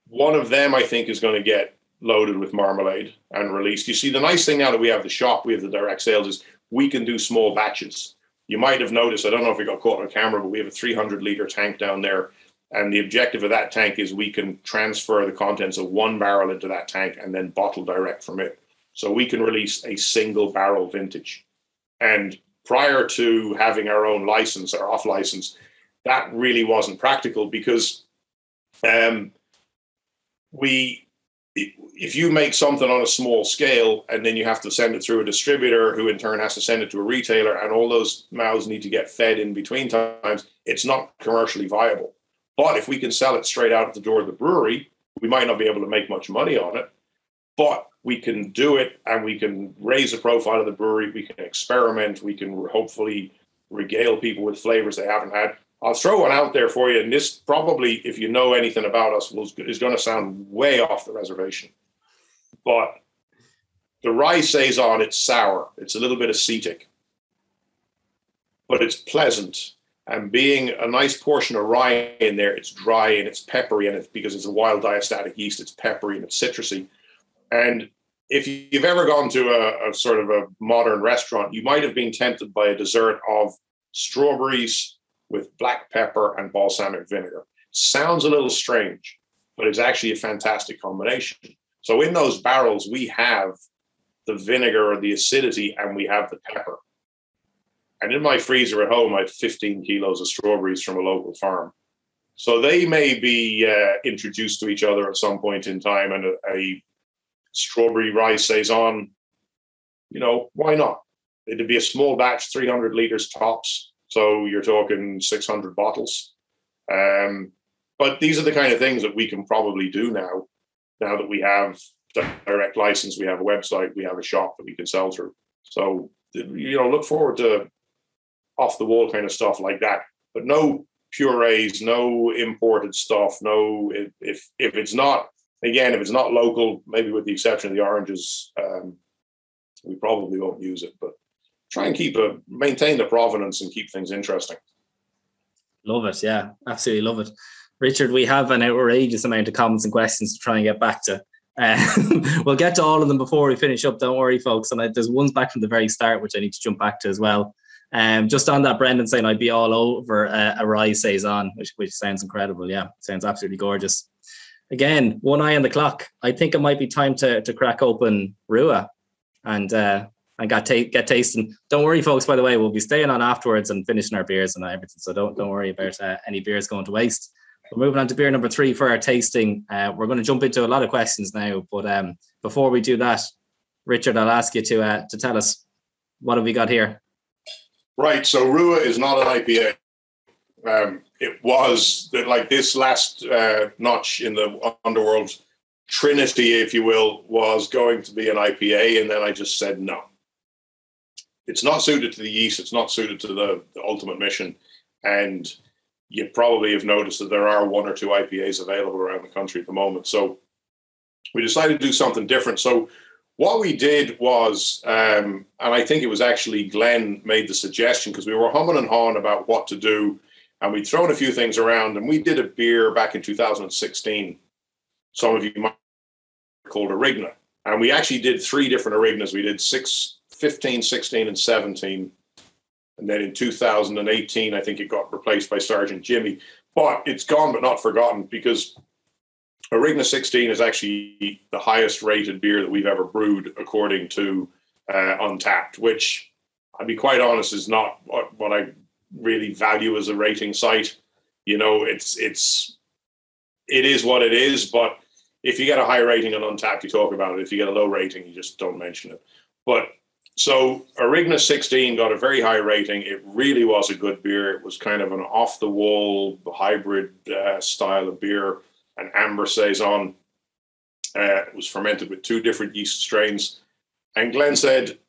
one of them, I think, is going to get loaded with marmalade and released. You see, the nice thing now that we have the shop, we have the direct sales, is we can do small batches. You might have noticed, I don't know if we got caught on camera, but we have a 300-liter tank down there. And the objective of that tank is we can transfer the contents of one barrel into that tank and then bottle direct from it. So we can release a single barrel vintage. And prior to having our own license or off license, that really wasn't practical because if you make something on a small scale and then you have to send it through a distributor who in turn has to send it to a retailer and all those mouths need to get fed in between times, it's not commercially viable. But if we can sell it straight out at the door of the brewery, we might not be able to make much money on it, but we can do it and we can raise the profile of the brewery. We can experiment. We can hopefully regale people with flavors they haven't had. I'll throw one out there for you. And this probably, if you know anything about us, is going to sound way off the reservation. But the rye saison, it's sour. It's a little bit acetic. But it's pleasant. And being a nice portion of rye in there, it's dry and it's peppery. And it's because it's a wild diastatic yeast, it's peppery and it's citrusy. And if you've ever gone to a sort of a modern restaurant, you might have been tempted by a dessert of strawberries with black pepper and balsamic vinegar. Sounds a little strange, but it's actually a fantastic combination. So in those barrels, we have the vinegar or the acidity and we have the pepper. And in my freezer at home, I have 15 kilos of strawberries from a local farm. So they may be introduced to each other at some point in time, and a strawberry rye saison, why not? It'd be a small batch, 300 liters tops. So you're talking 600 bottles. But these are the kind of things that we can probably do now that we have direct license, we have a website, we have a shop that we can sell through. So, look forward to off the wall kind of stuff like that, but no purees, no imported stuff. No, if it's not, again, if it's not local, maybe with the exception of the oranges, we probably won't use it, but try and maintain the provenance and keep things interesting. Love it. Yeah, absolutely love it. Richard, we have an outrageous amount of comments and questions to try and get back to. We'll get to all of them before we finish up. Don't worry, folks. And there's ones back from the very start, which I need to jump back to as well. Just on that, Brendan saying I'd be all over a rye saison, which sounds incredible. Yeah, sounds absolutely gorgeous. Again, one eye on the clock. I think it might be time to crack open Rua and get tasting. Don't worry, folks. By the way, we'll be staying on afterwards and finishing our beers and everything. So don't worry about any beers going to waste. We're moving on to beer number 3 for our tasting. We're going to jump into a lot of questions now, but before we do that, Richard, I'll ask you to tell us what have we got here. Right. So Rua is not an IPA. It was like this last notch in the Underworld Trinity, if you will, was going to be an IPA, and then I just said no. It's not suited to the yeast. It's not suited to the ultimate mission, and you probably have noticed that there are 1 or 2 IPAs available around the country at the moment. So we decided to do something different. So what we did was, and I think it was actually Glenn made the suggestion because we were humming and hawing about what to do, and we'd thrown a few things around, and we did a beer back in 2016. Some of you might called Arigna. And we actually did 3 different Arignas. We did 15, 16, and 17. And then in 2018, I think it got replaced by Sergeant Jimmy. But it's gone but not forgotten, because Arigna 16 is actually the highest rated beer that we've ever brewed, according to Untapped, which, I'll be quite honest, is not what I really value as a rating site. You know, it is what it is, but if you get a high rating on Untapped, you talk about it. If you get a low rating, you just don't mention it. But so Arigna 16 got a very high rating. It really was a good beer. It was kind of an off-the-wall hybrid style of beer, an amber saison. It was fermented with 2 different yeast strains. And Glenn said,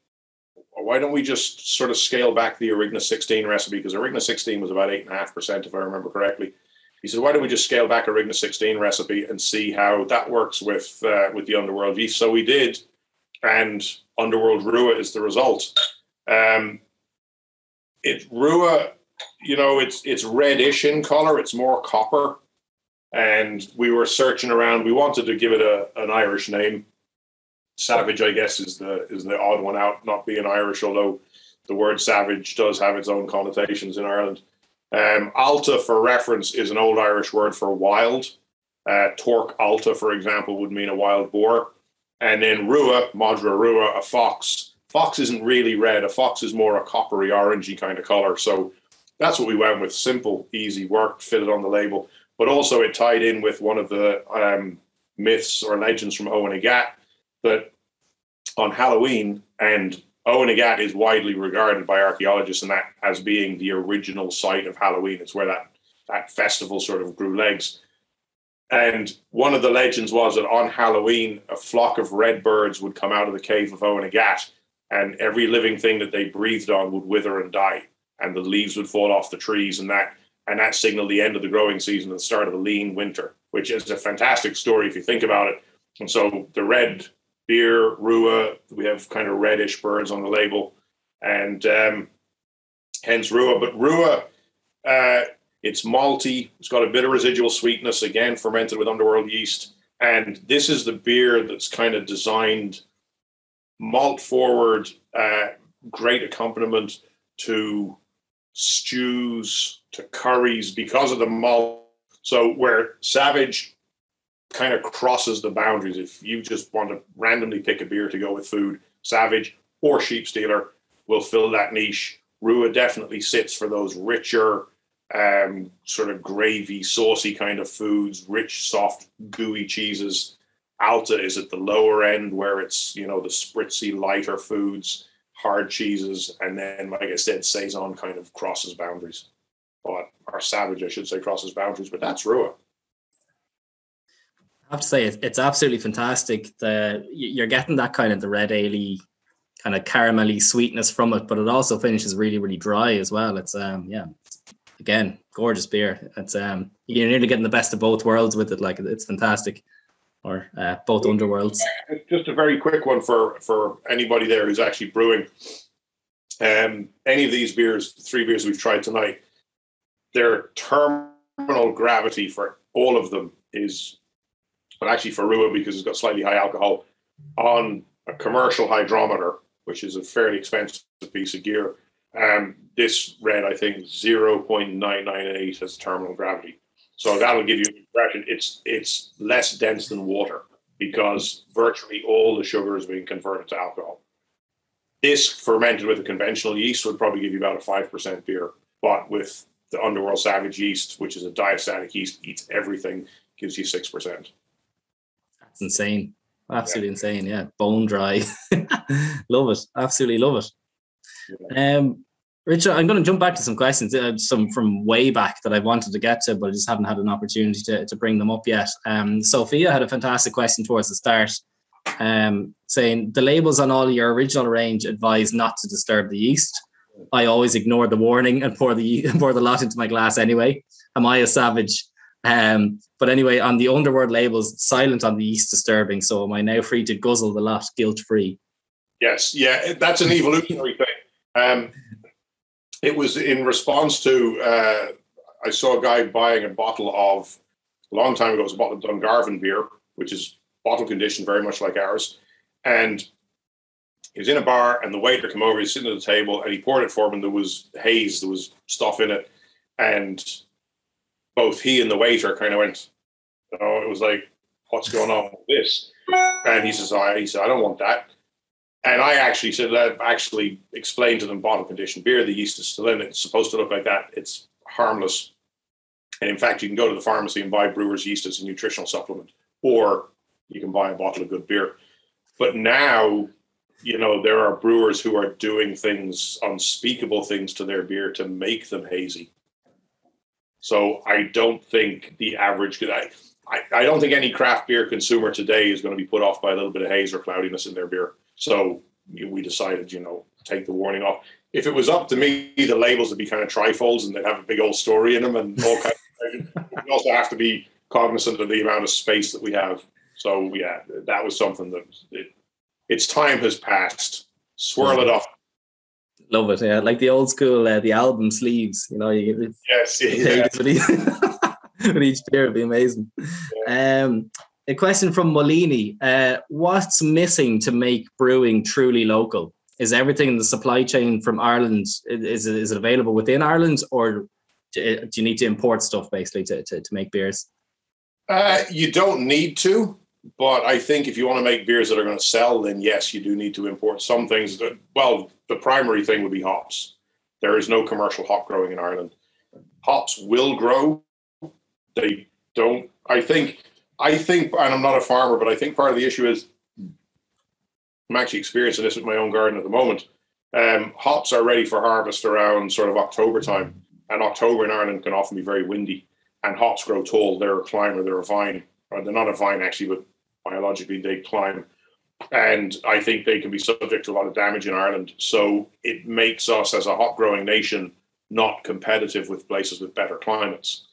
why don't we just sort of scale back the Arigna 16 recipe? Because Arigna 16 was about 8.5%, if I remember correctly. He said, why don't we just scale back Arigna 16 recipe and see how that works with the Underworld yeast? So we did, and Underworld Rua is the result. Rua, you know, it's reddish in color. It's more copper. And we were searching around. We wanted to give it an Irish name. Savage, I guess, is the odd one out, not being Irish, although the word savage does have its own connotations in Ireland. Allta, for reference, is an old Irish word for wild. Torque Allta, for example, would mean a wild boar. And then Rua, Modra Rua, a fox. Fox isn't really red. A fox is more a coppery, orangey kind of color. So that's what we went with. Simple, easy, worked, fitted on the label. But also it tied in with one of the myths or legends from Owen Agat, that on Halloween, and Owen Agat is widely regarded by archaeologists and that as being the original site of Halloween. It's where that festival sort of grew legs. And one of the legends was that on Halloween, a flock of red birds would come out of the cave of Owen Agat, and every living thing that they breathed on would wither and die, and the leaves would fall off the trees, and that signaled the end of the growing season and the start of a lean winter, which is a fantastic story if you think about it. And so the red beer, Rua, we have kind of reddish birds on the label, and hence Rua. But Rua, it's malty. It's got a bit of residual sweetness, again, fermented with Underworld yeast. And this is the beer that's kind of designed malt forward, great accompaniment to stews, to curries, because of the malt. So where Savage kind of crosses the boundaries. If you just want to randomly pick a beer to go with food, Savage or Sheep Stealer will fill that niche. Rua definitely sits for those richer, sort of gravy, saucy kind of foods, rich, soft, gooey cheeses. Allta is at the lower end, where it's, you know, the spritzy, lighter foods, hard cheeses, and then, like I said, saison kind of crosses boundaries. Or Savage, I should say, crosses boundaries, but that's Rua. I have to say, it's absolutely fantastic. You're getting that kind of the red ale kind of caramelly sweetness from it, but it also finishes really, really dry as well. It's again, gorgeous beer. It's you're nearly getting the best of both worlds with it. Like, it's fantastic. Or both Underworlds. Just a very quick one for anybody there who's actually brewing. Any of these beers, the 3 beers we've tried tonight, their terminal gravity for all of them is, but actually for Rua, because it's got slightly high alcohol, on a commercial hydrometer, which is a fairly expensive piece of gear. This red, I think, 0.998 as terminal gravity. So that'll give you an impression. It's less dense than water, because virtually all the sugar is being converted to alcohol. This, fermented with a conventional yeast, would probably give you about a 5% beer. But with the Underworld Savage yeast, which is a diastatic yeast, eats everything, gives you 6%. That's insane. Absolutely insane. Yeah, bone dry. Love it. Absolutely love it. Yeah. Richard, I'm going to jump back to some questions, some from way back that I wanted to get to, but I just haven't had an opportunity to bring them up yet. Sophia had a fantastic question towards the start, saying, the labels on all your original range advise not to disturb the yeast. I always ignore the warning and pour the lot into my glass anyway. Am I a savage? But anyway, on the Underworld labels, silent on the yeast disturbing. So am I now free to guzzle the lot guilt-free? Yes, yeah, that's an evolutionary thing. It was in response to, I saw a guy buying a bottle of, a long time ago, it was a bottle of Dungarvan beer, which is bottle conditioned very much like ours. And he was in a bar, and the waiter came over. He was sitting at the table, and he poured it for him. And there was haze, there was stuff in it, and both he and the waiter kind of went, it was like, what's going on with this? And he says, I don't want that. And I actually said, I've actually explained to them bottle conditioned beer, the yeast is still in it. It's supposed to look like that. It's harmless. And in fact, you can go to the pharmacy and buy brewer's yeast as a nutritional supplement, or you can buy a bottle of good beer. But now, there are brewers who are doing things, unspeakable things to their beer to make them hazy. So I don't think the average, I don't think any craft beer consumer today is going to be put off by a little bit of haze or cloudiness in their beer. So we decided, take the warning off. If it was up to me, the labels would be kind of trifolds and they'd have a big old story in them and all kinds of things. We also have to be cognizant of the amount of space that we have. So yeah, that was something that its time has passed. Swirl it up. Love it, yeah. Like the old school, the album sleeves, Yes, yeah. With each beer, it'd be amazing. Yeah. A question from Molini. What's missing to make brewing truly local? Is everything in the supply chain from Ireland, is it available within Ireland, or do you need to import stuff basically to make beers? You don't need to, but I think if you want to make beers that are going to sell, then yes, you do need to import some things. The primary thing would be hops. There is no commercial hop growing in Ireland. Hops will grow. They don't, I think, and I'm not a farmer, but I think part of the issue is, I'm actually experiencing this with my own garden at the moment. Hops are ready for harvest around sort of October time, and October in Ireland can often be very windy, and hops grow tall. They're a climber, they're a vine. Or they're not a vine actually, but biologically they climb. And I think they can be subject to a lot of damage in Ireland. So it makes us as a hop growing nation not competitive with places with better climates.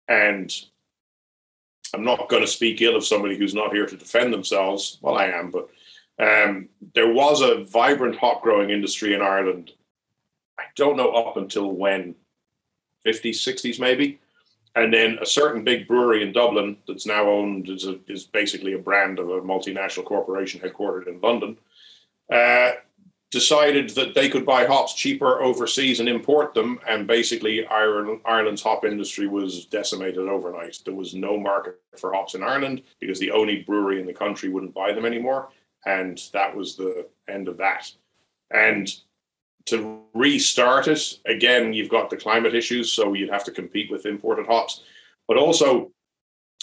And I'm not going to speak ill of somebody who's not here to defend themselves. Well, I am, but there was a vibrant hop growing industry in Ireland. I don't know up until when, 50s, 60s maybe. And then a certain big brewery in Dublin that's now owned is basically a brand of a multinational corporation headquartered in London, decided that they could buy hops cheaper overseas and import them. And basically Ireland's hop industry was decimated overnight. There was no market for hops in Ireland because the only brewery in the country wouldn't buy them anymore. And that was the end of that. And to restart it, again, you've got the climate issues, so you'd have to compete with imported hops. But also,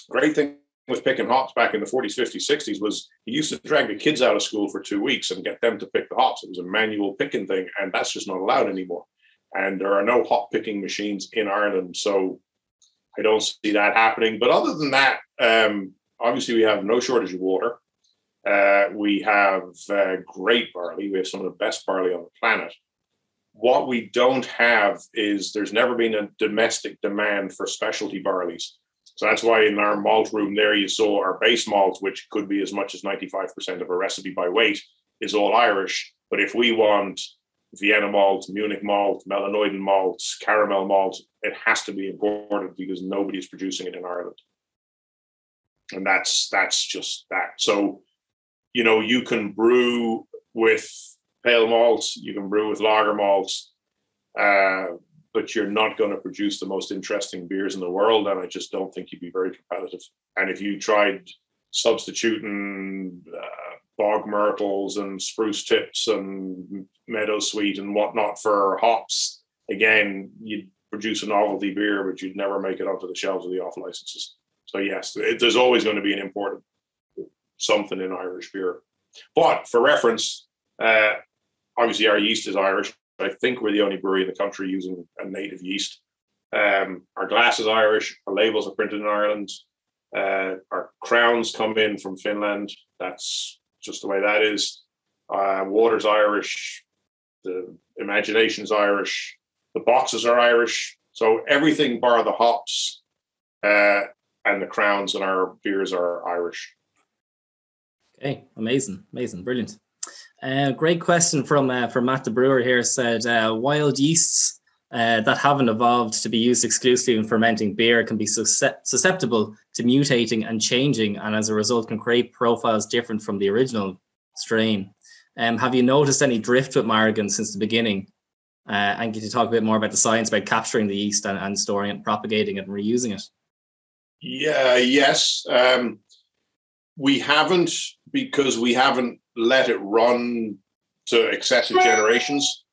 great thing with picking hops back in the 40s, 50s, 60s was you used to drag the kids out of school for 2 weeks and get them to pick the hops. It was a manual picking thing, and that's just not allowed anymore. And there are no hop picking machines in Ireland, so I don't see that happening. But other than that, obviously we have no shortage of water. We have great barley. We have some of the best barley on the planet. What we don't have is there's never been a domestic demand for specialty barleys. So that's why in our malt room there you saw our base malt, which could be as much as 95% of a recipe by weight, is all Irish. But if we want Vienna malt, Munich malt, Melanoidin malt, caramel malt, it has to be imported because nobody's producing it in Ireland. And that's just that. So, you can brew with pale malts, you can brew with lager malts, but you're not going to produce the most interesting beers in the world, and I just don't think you'd be very competitive. And if you tried substituting bog myrtles and spruce tips and meadowsweet and whatnot for hops, again, you'd produce a novelty beer, but you'd never make it onto the shelves of the off licenses. So yes, there's always going to be an imported something in Irish beer. But for reference, obviously our yeast is Irish. I think we're the only brewery in the country using a native yeast. Our glass is Irish. Our labels are printed in Ireland. Our crowns come in from Finland. That's just the way that is. Water's Irish. The imagination's Irish. The boxes are Irish. So everything bar the hops and the crowns in our beers are Irish. Okay, amazing, brilliant. Great question from Matt the Brewer here. Said wild yeasts that haven't evolved to be used exclusively in fermenting beer can be susceptible to mutating and changing, and as a result can create profiles different from the original strain. Have you noticed any drift with Margan since the beginning? And can you talk a bit more about the science about capturing the yeast and storing it, propagating it, and reusing it? Yeah, yes. We haven't, because we haven't let it run to excessive generations.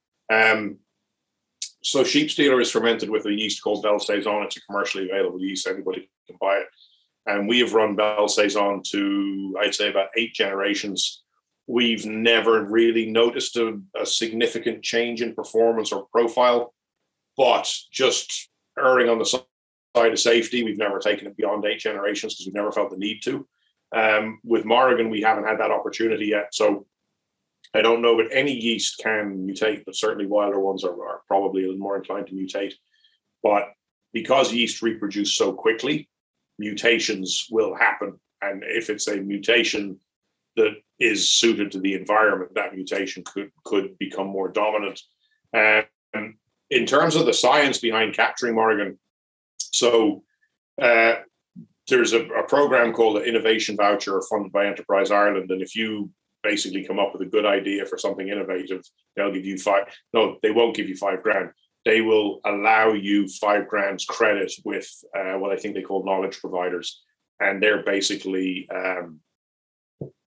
So sheep stealer is fermented with a yeast called Belle Saison. It's a commercially available yeast. Anybody can buy it. And we have run Belle Saison to, I'd say, about 8 generations. We've never really noticed a significant change in performance or profile, but just erring on the side of safety, we've never taken it beyond 8 generations because we've never felt the need to. With Morrigan, we haven't had that opportunity yet. So I don't know that any yeast can mutate, but certainly wilder ones are probably a little more inclined to mutate. But because yeast reproduce so quickly, mutations will happen. And if it's a mutation that is suited to the environment, that mutation could become more dominant. In terms of the science behind capturing Morrigan, so there's a program called the Innovation Voucher funded by Enterprise Ireland. And if you basically come up with a good idea for something innovative, they'll give you they won't give you $5,000. They will allow you $5,000 credit with what I think they call knowledge providers. And they're basically,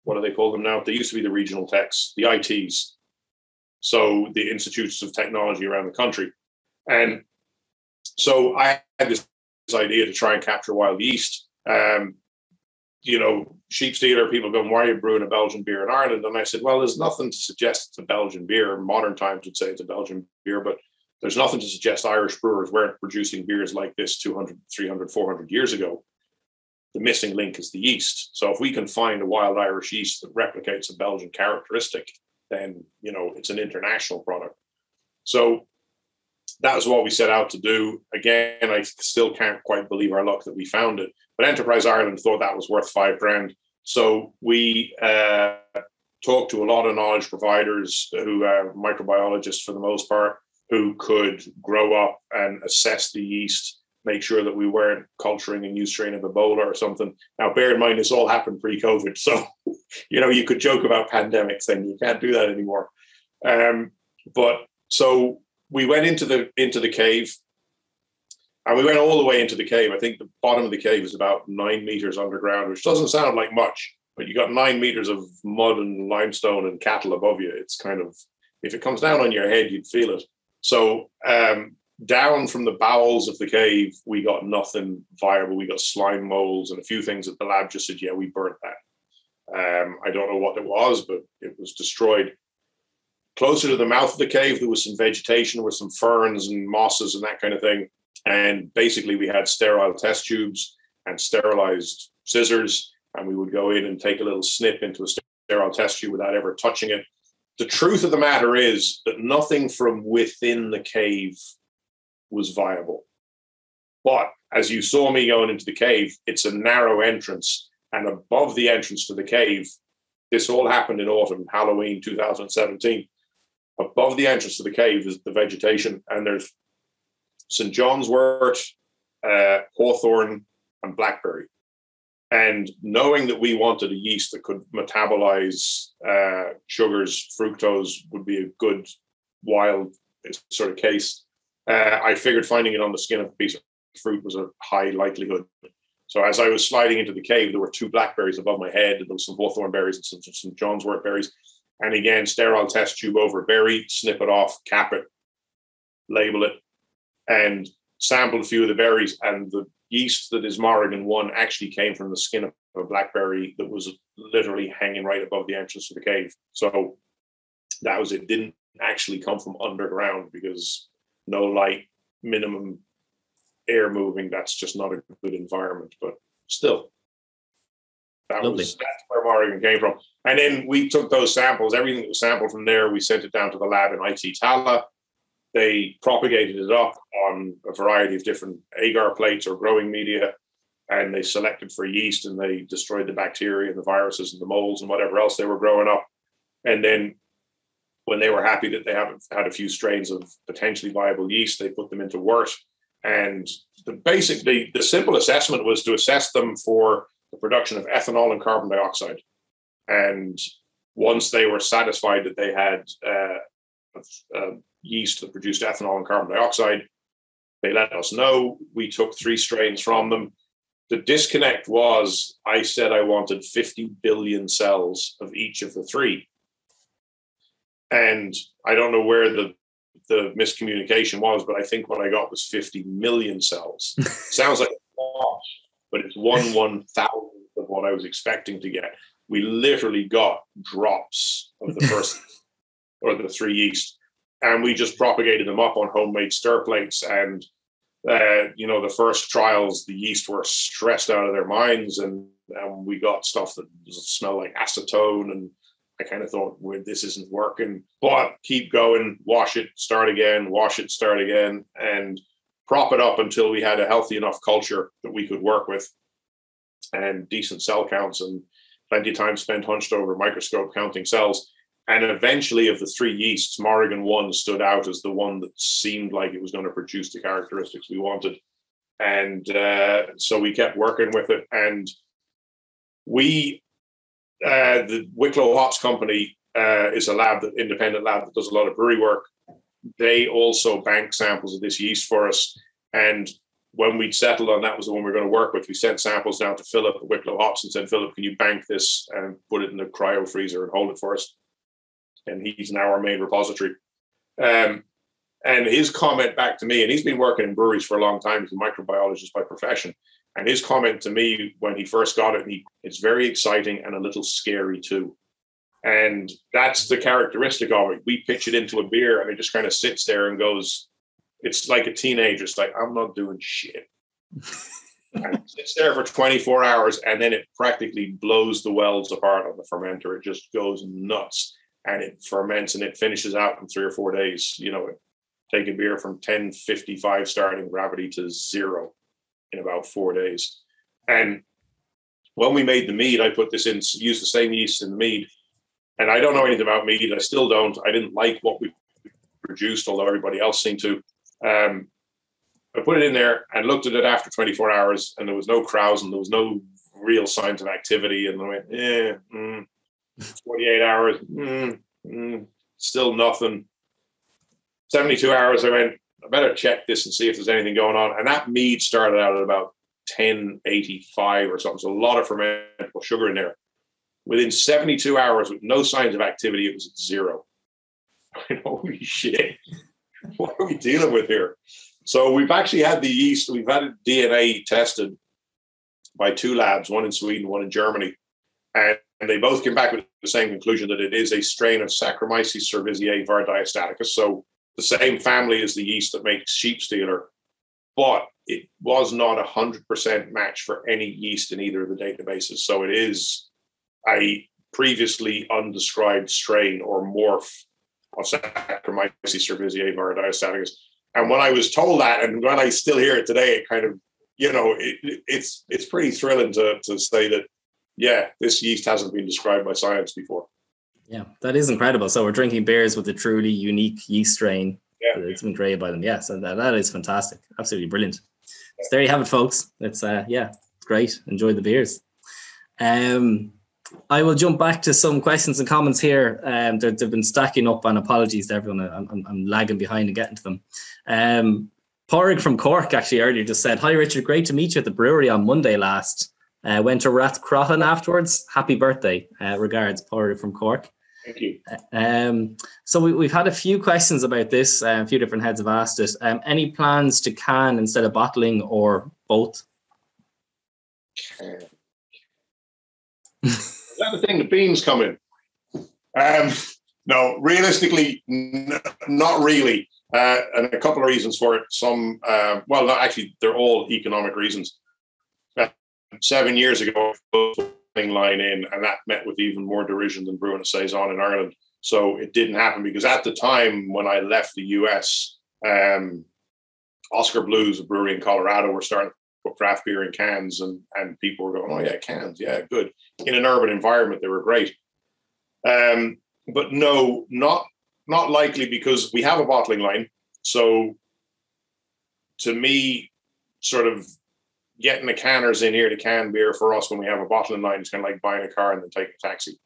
what do they call them now? They used to be the regional techs, the ITs. So the institutes of technology around the country. And so I had this idea to try and capture wild yeast. Sheep stealer, people going, why are you brewing a Belgian beer in Ireland? And I said, well, there's nothing to suggest it's a Belgian beer. Modern times would say it's a Belgian beer, but there's nothing to suggest Irish brewers weren't producing beers like this 200, 300, 400 years ago. The missing link is the yeast. So if we can find a wild Irish yeast that replicates a Belgian characteristic, then, it's an international product. So that was what we set out to do. Again, I still can't quite believe our luck that we found it. But Enterprise Ireland thought that was worth $5,000. So we talked to a lot of knowledge providers who are microbiologists for the most part, who could grow up and assess the yeast, make sure that we weren't culturing a new strain of Ebola or something. Now, bear in mind, this all happened pre-COVID. So, you could joke about pandemics and you can't do that anymore. But so we went into the cave, and we went all the way into the cave. I think the bottom of the cave is about 9 meters underground, which doesn't sound like much, but you got 9 meters of mud and limestone and cattle above you. It's kind of, if it comes down on your head, you'd feel it. So down from the bowels of the cave, we got nothing viable. We got slime molds and a few things that the lab just said, yeah, we burnt that. I don't know what it was, but it was destroyed. Closer to the mouth of the cave, there was some vegetation with some ferns and mosses and that kind of thing. And basically we had sterile test tubes and sterilized scissors, and we would go in and take a little snip into a sterile test tube without ever touching it. The truth of the matter is that nothing from within the cave was viable. But as you saw me going into the cave, it's a narrow entrance, and above the entrance to the cave, this all happened in autumn, Halloween 2017. Above the entrance to the cave is the vegetation, and there's St. John's wort, hawthorn, and blackberry. And knowing that we wanted a yeast that could metabolize sugars, fructose would be a good wild sort of case. I figured finding it on the skin of a piece of fruit was a high likelihood. So as I was sliding into the cave, there were 2 blackberries above my head, and there was some hawthorn berries and some St. John's wort berries. And again, sterile test tube over a berry, snip it off, cap it, label it, and sample a few of the berries. And the yeast that is Morrigan 1 actually came from the skin of a blackberry that was literally hanging right above the entrance to the cave. So that was it. Didn't actually come from underground because no light, minimum air moving. That's just not a good environment. But still, that's where Morrigan came from. And then we took those samples, everything that was sampled from there, we sent it down to the lab in IT Tala. They propagated it up on a variety of different agar plates or growing media, and they selected for yeast, and they destroyed the bacteria and the viruses and the molds and whatever else they were growing up. And then when they were happy that they had a few strains of potentially viable yeast, they put them into wort. And the simple assessment was to assess them for the production of ethanol and carbon dioxide. And once they were satisfied that they had yeast that produced ethanol and carbon dioxide, they let us know. We took 3 strains from them. The disconnect was I said I wanted 50 billion cells of each of the 3. And I don't know where the miscommunication was, but I think what I got was 50 million cells. Sounds like a lot, but it's 1/1000th of what I was expecting to get. We literally got drops of the first or the 3 yeast, and we just propagated them up on homemade stir plates. And the first trials, the yeast were stressed out of their minds, and we got stuff that smelled like acetone. And I kind of thought, well, this isn't working. But keep going, wash it, start again, wash it, start again, and prop it up until we had a healthy enough culture that we could work with, and decent cell counts, and plenty of time spent hunched over a microscope counting cells. And eventually, of the 3 yeasts, Morrigan 1 stood out as the one that seemed like it was going to produce the characteristics we wanted. And so we kept working with it. And the Wicklow Hops Company is a independent lab that does a lot of brewery work. They also bank samples of this yeast for us. And when we'd settled on that was the one we were going to work with, we sent samples down to Philip at Wicklow Hops and said, Philip, can you bank this and put it in the cryo freezer and hold it for us? And he's now our main repository. And his comment back to me, and he's been working in breweries for a long time, he's a microbiologist by profession. And his comment to me when he first got it, it's very exciting and a little scary too. And that's the characteristic of it. We pitch it into a beer and it just kind of sits there and goes, it's like a teenager. It's like, I'm not doing shit. And it sits there for 24 hours and then it practically blows the wells apart on the fermenter. It just goes nuts and it ferments and it finishes out in 3 or 4 days. Take a beer from 1055 starting gravity to 0 in about 4 days. And when we made the mead, I put this in, used the same yeast in the mead. And I don't know anything about mead. I still don't. I didn't like what we produced, although everybody else seemed to. I put it in there and looked at it after 24 hours, and there was no crowds and there was no real signs of activity. And I went, 48 hours, still nothing. 72 hours, I went, I better check this and see if there's anything going on. And that mead started out at about 1085 or something. So a lot of fermentable sugar in there. Within 72 hours, with no signs of activity, it was at 0. Holy shit. What are we dealing with here? So we've actually had the yeast, we've had it DNA tested by 2 labs, one in Sweden, one in Germany. And they both came back with the same conclusion that it is a strain of Saccharomyces cerevisiae var diastaticus. So the same family as the yeast that makes sheep stealer, but it was not 100% match for any yeast in either of the databases. So it is a previously undescribed strain or morph of Saccharomyces cerevisiae var diastaticus. And when I was told that, and when I still hear it today, it kind of, it's pretty thrilling to say that, yeah, this yeast hasn't been described by science before. Yeah, that is incredible. So we're drinking beers with a truly unique yeast strain. Yeah. It's been created by them. Yeah, so that is fantastic. Absolutely brilliant. So there you have it, folks. It's it's great. Enjoy the beers. I will jump back to some questions and comments here. They've been stacking up, and apologies to everyone. I'm lagging behind and getting to them. Porrig from Cork actually earlier just said, "Hi Richard, great to meet you at the brewery on Monday last. Went to Rathcroghan afterwards. Happy birthday. Regards, Porrig from Cork." Thank you. So we've had a few questions about this. A few different heads have asked it. Any plans to can instead of bottling, or both? Is that the thing? The beans come in? No, realistically, not really. And a couple of reasons for it. Some, well, no, actually, they're all economic reasons. 7 years ago, line in, and that met with even more derision than brewing a saison in Ireland. So it didn't happen because at the time when I left the US, Oscar Blues, a brewery in Colorado, were starting to put craft beer in cans, and people were going, "Oh yeah, cans, yeah, good." In an urban environment, they were great. But no, not likely, because we have a bottling line. So to me, sort of getting the canners in here to can beer for us when we have a bottling line is kind of like buying a car and then taking a taxi.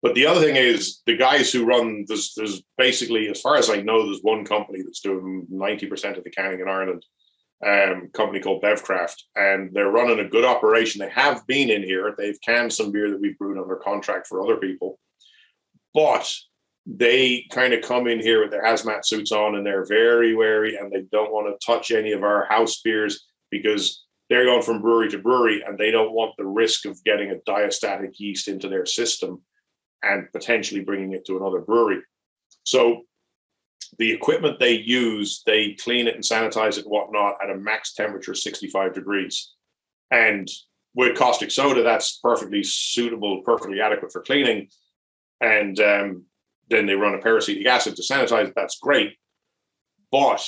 But the other thing is the guys who run, there's basically, as far as I know, there's one company that's doing 90% of the canning in Ireland, company called Bevcraft, and they're running a good operation. They have been in here. They've canned some beer that we've brewed under contract for other people, but they kind of come in here with their hazmat suits on, and they're very wary, and they don't want to touch any of our house beers because they're going from brewery to brewery, and they don't want the risk of getting a diastatic yeast into their system and potentially bringing it to another brewery. So the equipment they use, they clean it and sanitize it and whatnot at a max temperature of 65 degrees. And with caustic soda, that's perfectly suitable, perfectly adequate for cleaning. And then they run a peracetic acid to sanitize it. That's great. But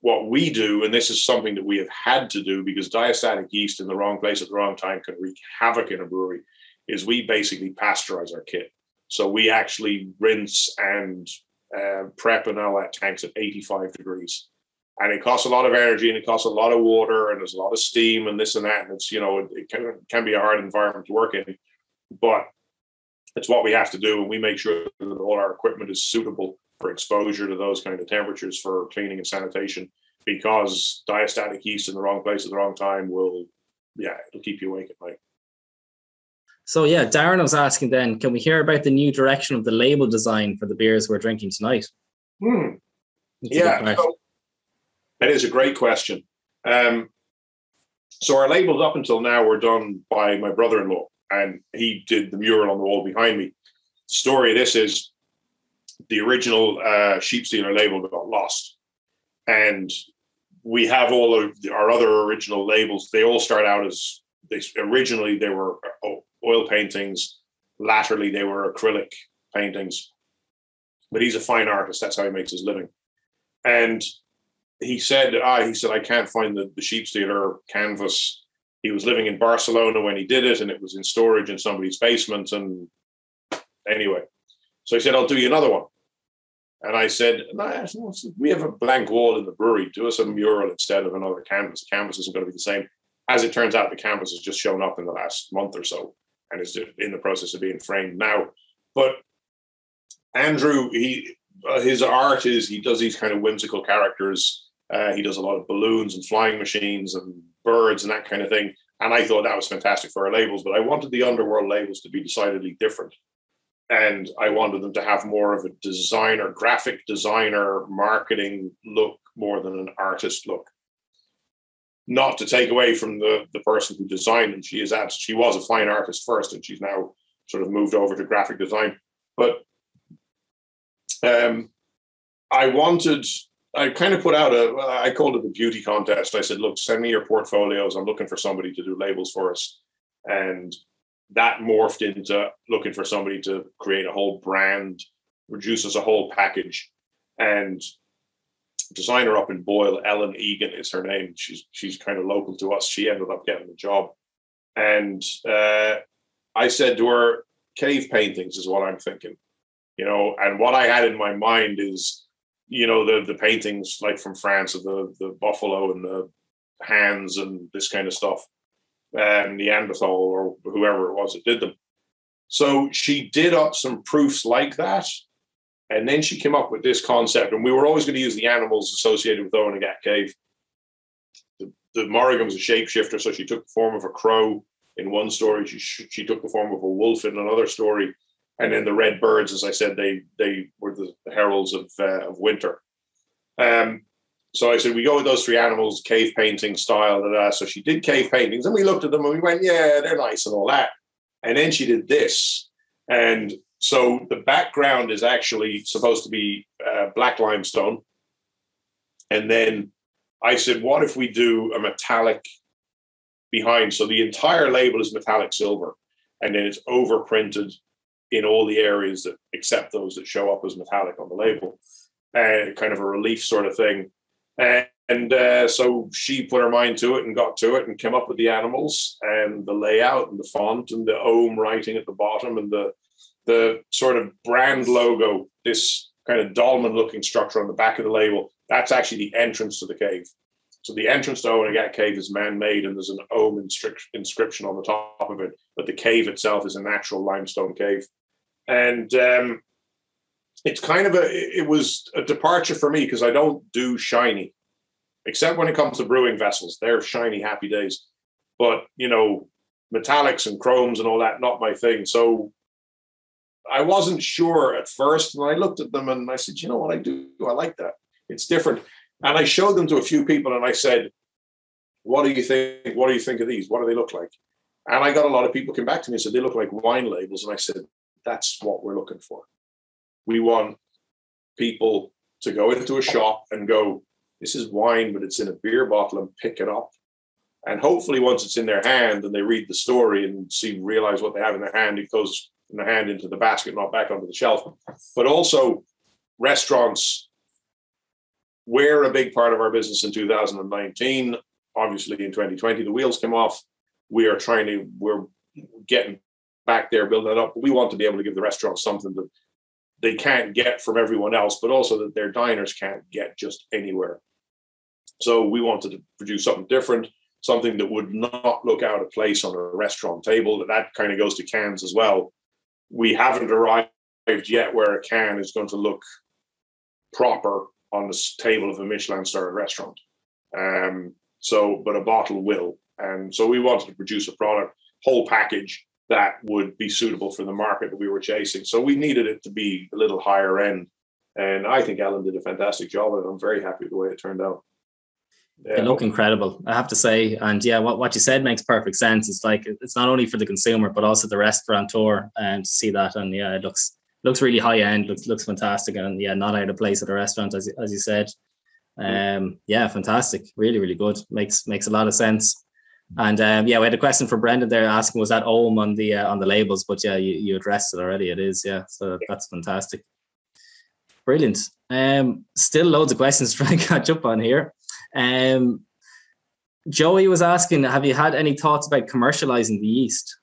what we do, and this is something that we have had to do because diastatic yeast in the wrong place at the wrong time can wreak havoc in a brewery, is we basically pasteurize our kit. So we actually rinse and prep and all that tanks at 85 degrees. And it costs a lot of energy, and it costs a lot of water, and there's a lot of steam and this and that. And it's, it can be a hard environment to work in, but it's what we have to do. And we make sure that all our equipment is suitable for exposure to those kind of temperatures for cleaning and sanitation, because diastatic yeast in the wrong place at the wrong time it'll keep you awake at night. So yeah, Darren was asking then, can we hear about the new direction of the label design for the beers we're drinking tonight? Yeah, so that is a great question. So our labels up until now were done by my brother-in-law, and he did the mural on the wall behind me. The story of this is the original Sheep Stealer label got lost, and we have all of our other original labels. They all start out as originally they were oil paintings. Latterly, they were acrylic paintings. But he's a fine artist. That's how he makes his living. And he said, I can't find the Sheep Stealer canvas. He was living in Barcelona when he did it, and it was in storage in somebody's basement. And anyway, so he said, I'll do you another one. And I said, we have a blank wall in the brewery. Do us a mural instead of another canvas. The canvas isn't going to be the same. As it turns out, the canvas has just shown up in the last month or so and is in the process of being framed now. But Andrew, his art is, he does these kind of whimsical characters. He does a lot of balloons and flying machines and birds and that kind of thing. And I thought that was fantastic for our labels, but I wanted the Underworld labels to be decidedly different. And I wanted them to have more of a designer, graphic designer, marketing look more than an artist look. Not to take away from the person who designed them. She was a fine artist first, and she's now sort of moved over to graphic design. But I kind of put out I called it a beauty contest. I said, look, send me your portfolios. I'm looking for somebody to do labels for us. And that morphed into looking for somebody to create a whole brand, produce us a whole package. And designer up in Boyle, Ellen Egan is her name. She's kind of local to us. She ended up getting the job. And I said to her, cave paintings is what I'm thinking. And what I had in my mind is, the paintings like from France of the buffalo and the hands and this kind of stuff, and Neanderthal or whoever it was that did them. So she did up some proofs like that. And then she came up with this concept, and we were always going to use the animals associated with Owenaghat Cave. The Morrigan's a shapeshifter, so she took the form of a crow in one story. She took the form of a wolf in another story. And then the red birds, as I said, they were the heralds of winter. So I said, we go with those three animals, cave painting style. So she did cave paintings, and we looked at them and we went, yeah, they're nice and all that. And then she did this. And so the background is actually supposed to be black limestone. And then I said, what if we do a metallic behind? So the entire label is metallic silver, and then it's overprinted in all the areas except those that show up as metallic on the label, kind of a relief sort of thing. So she put her mind to it and got to it and came up with the animals and the layout and the font and the Ohm writing at the bottom and the sort of brand logo, this kind of dolmen looking structure on the back of the label. That's actually the entrance to the cave. So the entrance to Oneghat Cave is man-made, and there's an Ogham inscription on the top of it. But the cave itself is a natural limestone cave. And it's kind of it was a departure for me because I don't do shiny, except when it comes to brewing vessels. They're shiny, happy days. But, you know, metallics and chromes and all that, not my thing. So I wasn't sure at first. And I looked at them and I said, you know what, I like that. It's different. And I showed them to a few people and I said, what do you think? What do you think of these? What do they look like? And I got a lot of people came back to me and said, they look like wine labels. And I said, that's what we're looking for. We want people to go into a shop and go, this is wine, but it's in a beer bottle, and pick it up. And hopefully once it's in their hand and they read the story and realize what they have in their hand, it goes from the hand into the basket, not back onto the shelf. But also restaurants were a big part of our business in 2019. Obviously in 2020, the wheels came off. We're getting back there, building it up. We want to be able to give the restaurants something that they can't get from everyone else, but also that their diners can't get just anywhere. So we wanted to produce something different, something that would not look out of place on a restaurant table. That kind of goes to cans as well. We haven't arrived yet where a can is going to look proper on the table of a Michelin-starred restaurant. But a bottle will. And so we wanted to produce a product, whole package, that would be suitable for the market that we were chasing. So we needed it to be a little higher end. And I think Alan did a fantastic job of it. I'm very happy with the way it turned out. They look incredible, I have to say. And yeah, what you said makes perfect sense. It's like, it's not only for the consumer, but also the restaurateur to see that. And yeah, it looks really high end, looks fantastic. And yeah, not out of place at a restaurant, as you said. Yeah, fantastic. Really, really good. Makes a lot of sense. And yeah, we had a question from Brendan there asking, was that Ogham on the labels? But yeah, you addressed it already. It is, yeah. So that's fantastic. Brilliant. Still loads of questions to try and catch up on here. Joey was asking, have you had any thoughts about commercializing the yeast?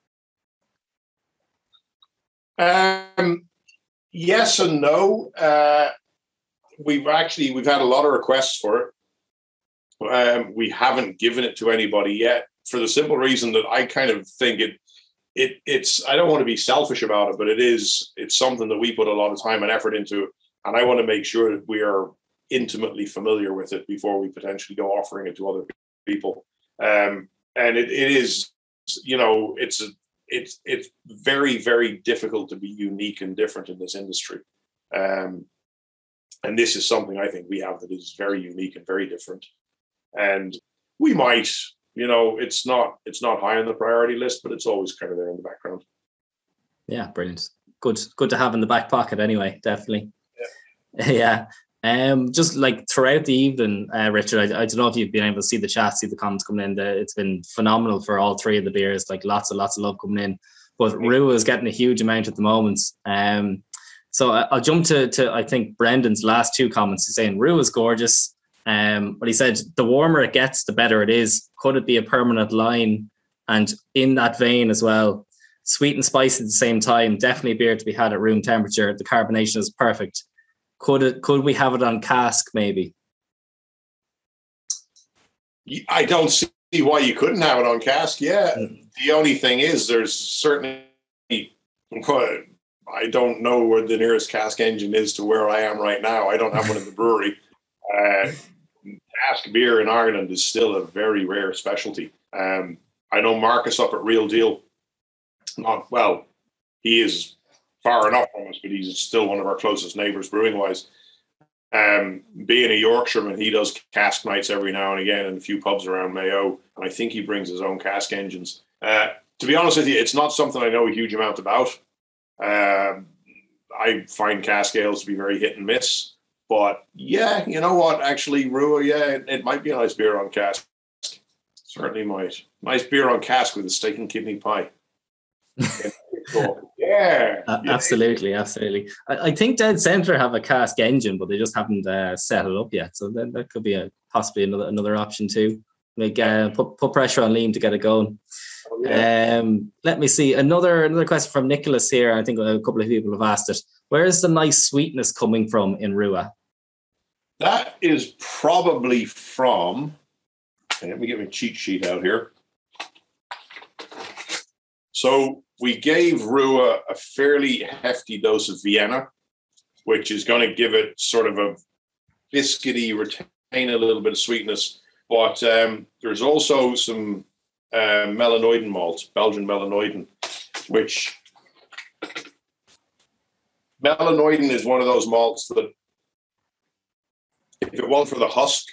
Yes and no. We've had a lot of requests for it. We haven't given it to anybody yet, for the simple reason that I kind of think it's I don't want to be selfish about it, but it's something that we put a lot of time and effort into, and I want to make sure that we are intimately familiar with it before we potentially go offering it to other people. And it is, you know, it's very, very difficult to be unique and different in this industry. And this is something I think we have that is very unique and very different. And we might, you know, it's not high on the priority list, but it's always kind of there in the background. Yeah, brilliant. Good to have in the back pocket anyway, definitely. Yeah. Just like throughout the evening, Richard, I don't know if you've been able to see the chat, see the comments coming in. It's been phenomenal for all three of the beers, like lots of love coming in. But Rua is getting a huge amount at the moment. So I'll jump to I think Brendan's last two comments. He's saying Rua is gorgeous. But he said the warmer it gets, the better it is. Could it be a permanent line? And in that vein as well, sweet and spicy at the same time. Definitely a beer to be had at room temperature. The carbonation is perfect. Could we have it on cask maybe? I don't see why you couldn't have it on cask. Yeah. The only thing is there's certainly, I don't know where the nearest cask engine is to where I am right now. I don't have one in the brewery. Cask beer in Ireland is still a very rare specialty. I know Marcus up at Real Deal. He is far enough from us, but he's still one of our closest neighbours brewing wise. Being a Yorkshireman, he does cask nights every now and again in a few pubs around Mayo, and I think he brings his own cask engines. To be honest with you, it's not something I know a huge amount about. I find cask ales to be very hit and miss, but yeah, you know what? Actually, Rua, yeah, it might be a nice beer on cask. Certainly might. Nice beer on cask with a steak and kidney pie. Yeah. Absolutely. I think Dead Centre have a cask engine, but they just haven't set it up yet. So then that could be possibly another option too. Like put pressure on Liam to get it going. Oh, yeah. Let me see another question from Nicholas here. I think a couple of people have asked it. Where is the nice sweetness coming from in Rua? That is probably from Let me get my cheat sheet out here. So we gave Rua a fairly hefty dose of Vienna, which is going to give it sort of a biscuity, retain a little bit of sweetness. But there's also some melanoidin malt, Belgian melanoidin, which melanoidin is one of those malts that if it wasn't for the husk,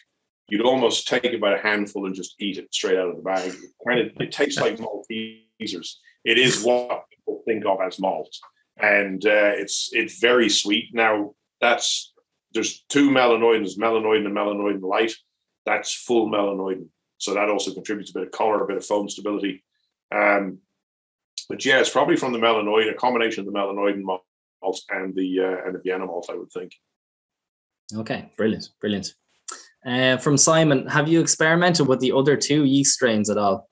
you'd almost take it by a handful and just eat it straight out of the bag. It tastes like Maltesers. It is what people think of as malt, and it's very sweet. Now there's two melanoidins, melanoidin and melanoidin light. That's full melanoidin, so that also contributes a bit of color, a bit of foam stability. But yeah, it's probably from the melanoidin, a combination of the melanoidin malt and the Vienna malt, I would think. Okay, brilliant. From Simon, have you experimented with the other two yeast strains at all?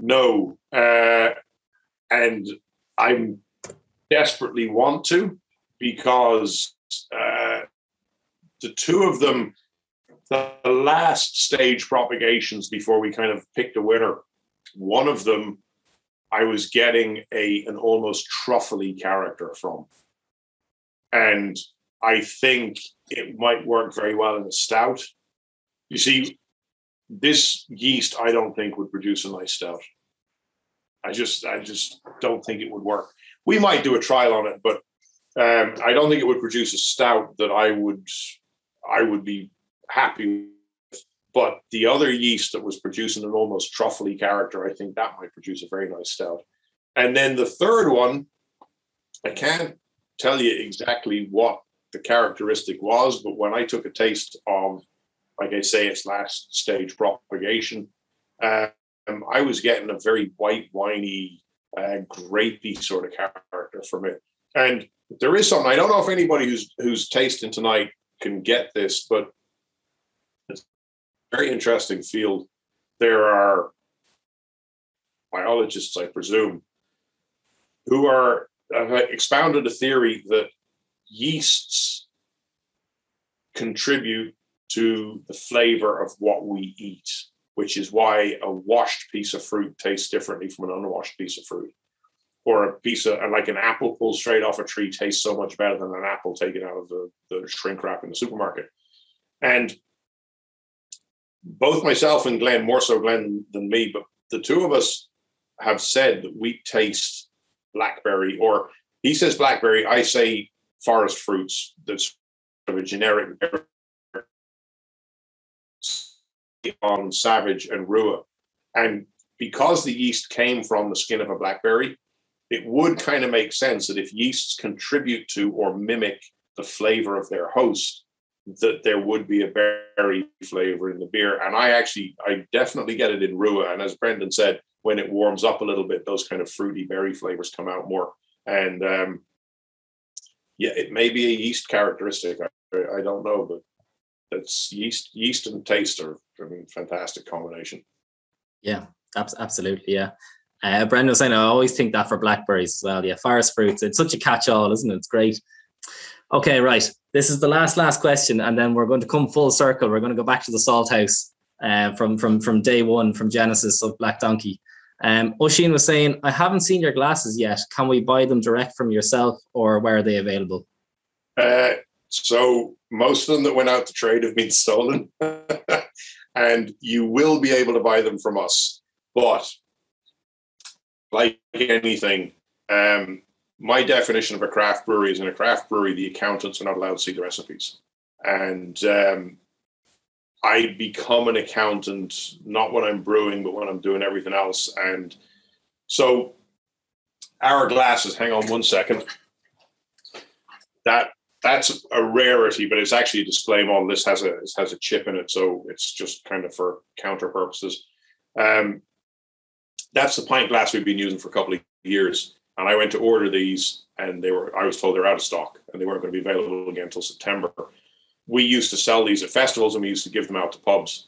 No, and I desperately want to, because the two of them, the last stage propagations before we kind of picked a winner, one of them I was getting an almost truffly character from, and I think it might work very well in a stout. You see, this yeast I don't think would produce a nice stout. I just don't think it would work. We might do a trial on it, but I don't think it would produce a stout that I would be happy with. But the other yeast that was producing an almost truffly character, I think that might produce a very nice stout. And then the third one, I can't tell you exactly what the characteristic was, but when I took a taste of, like I say, its last stage propagation, I was getting a very white, winey, grapey sort of character from it. And there is something, I don't know if anybody who's tasting tonight can get this, but it's a very interesting field. There are biologists, I presume, who have expounded a theory that yeasts contribute to the flavor of what we eat, which is why a washed piece of fruit tastes differently from an unwashed piece of fruit. Or a piece of, like an apple pulled straight off a tree tastes so much better than an apple taken out of the shrink wrap in the supermarket. And both myself and Glenn, more so Glenn than me, but the two of us have said that we taste blackberry, or he says blackberry, I say forest fruits. That's sort of a generic on Savage and Rua. And because the yeast came from the skin of a blackberry, it would kind of make sense that if yeasts contribute to or mimic the flavor of their host, that there would be a berry flavor in the beer. And I definitely get it in Rua. And as Brendan said, when it warms up a little bit, those kind of fruity berry flavors come out more. And yeah, it may be a yeast characteristic. I don't know, but that's yeast and taste are, fantastic combination. Yeah, absolutely. Yeah. Brendan was saying, I always think that for blackberries as well. Yeah, forest fruits. It's such a catch-all, isn't it? It's great. Okay, right. This is the last question, and then we're going to come full circle. We're going to go back to the Salt House from day one, from Genesis of Black Donkey. Oisin was saying, I haven't seen your glasses yet. Can we buy them direct from yourself, or where are they available? So most of them that went out to trade have been stolen, and you will be able to buy them from us. But like anything, my definition of a craft brewery is, in a craft brewery, the accountants are not allowed to see the recipes. And I become an accountant, not when I'm brewing, but when I'm doing everything else. And so our glasses, hang on one second. That's a rarity, but it's actually a display model. This has a chip in it, so it's just kind of for counter purposes. That's the pint glass we've been using for a couple of years. And I went to order these, and I was told they're out of stock and they weren't going to be available again until September. We used to sell these at festivals, and we used to give them out to pubs.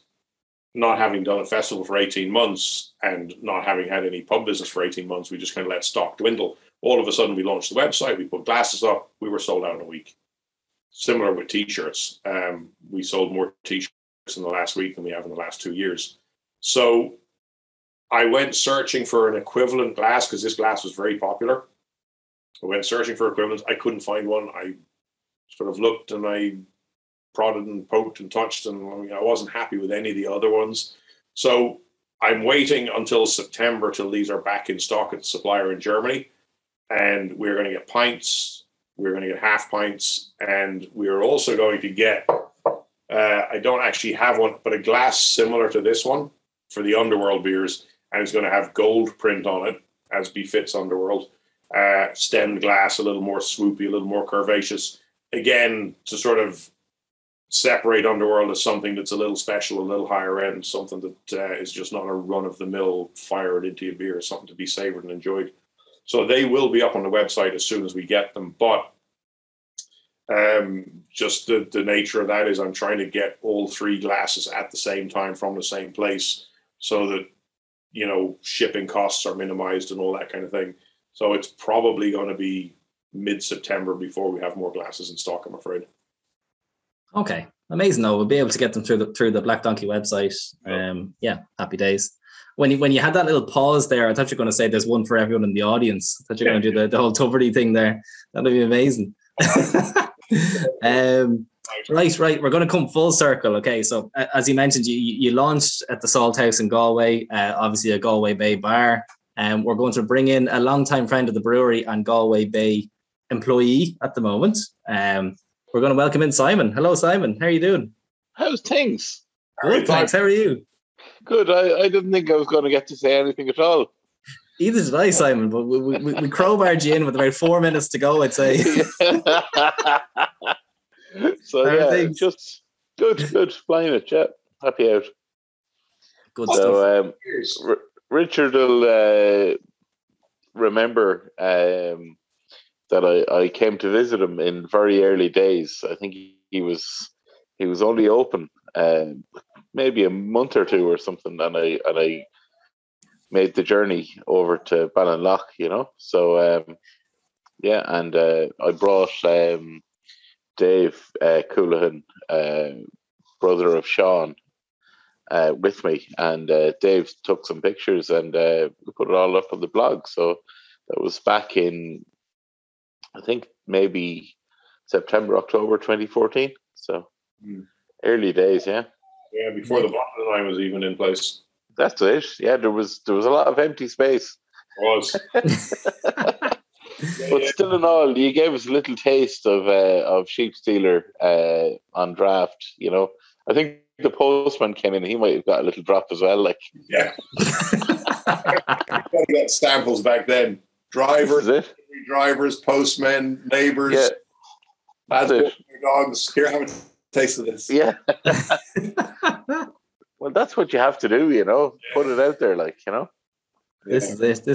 Not having done a festival for 18 months and not having had any pub business for 18 months, we just kind of let stock dwindle. All of a sudden, we launched the website, we put glasses up, we were sold out in a week. Similar with t-shirts. We sold more t-shirts in the last week than we have in the last 2 years. So I went searching for an equivalent glass because this glass was very popular. I went searching for equivalents. I couldn't find one. I sort of looked and I prodded and poked and touched, and I wasn't happy with any of the other ones. So I'm waiting until September till these are back in stock at the supplier in Germany. And we're going to get pints, we're going to get half pints, and we're also going to get, I don't actually have one, but a glass similar to this one for the Underworld beers, and it's going to have gold print on it, as befits Underworld. Stemmed glass, a little more swoopy, a little more curvaceous. Again, to sort of separate Underworld as something that's a little special, a little higher end, something that is just not a run-of-the-mill, fire it into your beer, something to be savoured and enjoyed. So they will be up on the website as soon as we get them. But just the nature of that is I'm trying to get all three glasses at the same time from the same place so that, you know, shipping costs are minimized and all that kind of thing. So it's probably going to be mid-September before we have more glasses in stock, I'm afraid. Okay, amazing. Though we'll be able to get them through the Black Donkey website. Yeah, happy days. When you had that little pause there, I thought you were going to say there's one for everyone in the audience. I thought you were going to do the whole Tuberty thing there. That'd be amazing. Right. We're going to come full circle. Okay, so as you mentioned, you launched at the Salt House in Galway, obviously a Galway Bay bar. We're going to bring in a longtime friend of the brewery and Galway Bay employee at the moment. We're going to welcome in Simon. Hello, Simon. How are you doing? How's things? Good, thanks. How are you? Good. I didn't think I was going to get to say anything at all. Either did I, Simon, but we crowbarred you in with about 4 minutes to go, I'd say. So, yeah, just good. Flying it, yeah. Happy out. Good stuff. Richard will remember that I came to visit him in very early days. I think he was only open maybe a month or two or something, and I made the journey over to Ballinlough, you know. So and I brought Dave Coulihan, brother of Sean, with me, and Dave took some pictures and we put it all up on the blog. So that was back in, I think, maybe September, October 2014. So early days, yeah. Yeah, before the bottom line was even in place. That's it. Yeah, there was a lot of empty space. Was. But still in all, you gave us a little taste of Sheep Stealer on draft, you know. I think the postman came in, he might have got a little drop as well. Like, yeah. We got samples back then. Drivers, postmen, neighbors, lads, dogs. Here, have a taste of this. Yeah. Well, that's what you have to do, you know. Put it out there, like, you know. This is it.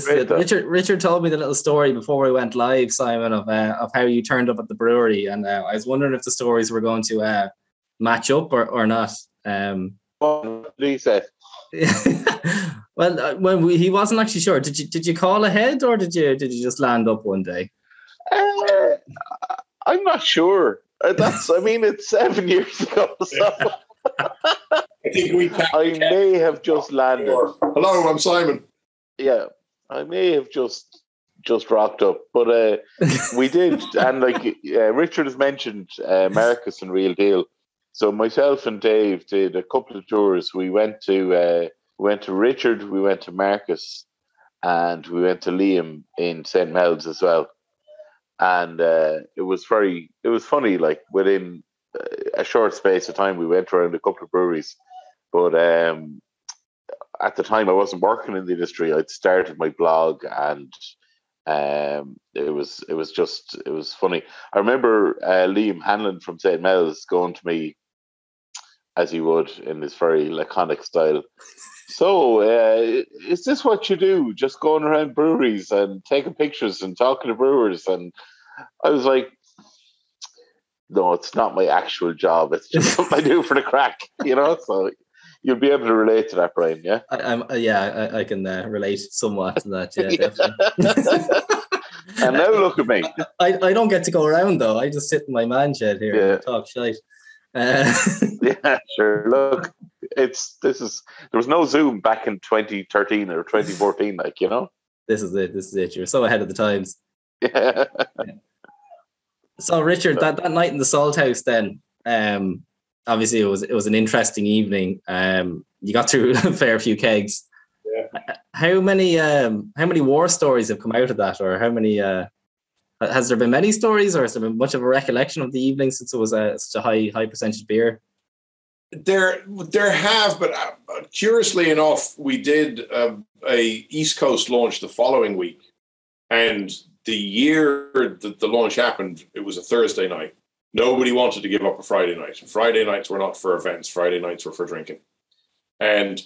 Richard told me the little story before we went live, Simon, of how you turned up at the brewery, and I was wondering if the stories were going to match up or not. What did he say? Well, he wasn't actually sure. Did you call ahead, or did you just land up one day? I'm not sure. It's 7 years ago. So. I think I may have just landed. Hello, I'm Simon. Yeah, I may have just rocked up, but we did, and Richard has mentioned Marcus and Real Deal. So myself and Dave did a couple of tours. We went to Richard, we went to Marcus, and we went to Liam in St. Mel's as well. And it was funny. Like, within a short space of time, we went around a couple of breweries, but at the time I wasn't working in the industry. I'd started my blog, and it was funny. I remember Liam Hanlon from St. Mel's going to me, as he would in this very laconic style. So, is this what you do? Just going around breweries and taking pictures and talking to brewers? And I was like, no, it's not my actual job. It's just something I do for the crack, you know? So you'll be able to relate to that, Brian, yeah? I can relate somewhat to that, yeah, definitely. And now look at me. I don't get to go around, though. I just sit in my man shed here and talk shite. Yeah, sure. Look, there was no Zoom back in 2013 or 2014, like, you know. This is it. This is it. You're so ahead of the times. Yeah. So Richard, that night in the Salt House, then obviously it was an interesting evening. You got through a fair few kegs. Yeah. How many war stories have come out of that, or how many? Has there been many stories, or has there been much of a recollection of the evening since it was such a high percentage beer? There have, but curiously enough, we did a East Coast launch the following week, and the year that the launch happened, it was a Thursday night. Nobody wanted to give up a Friday night. Friday nights were not for events. Friday nights were for drinking, and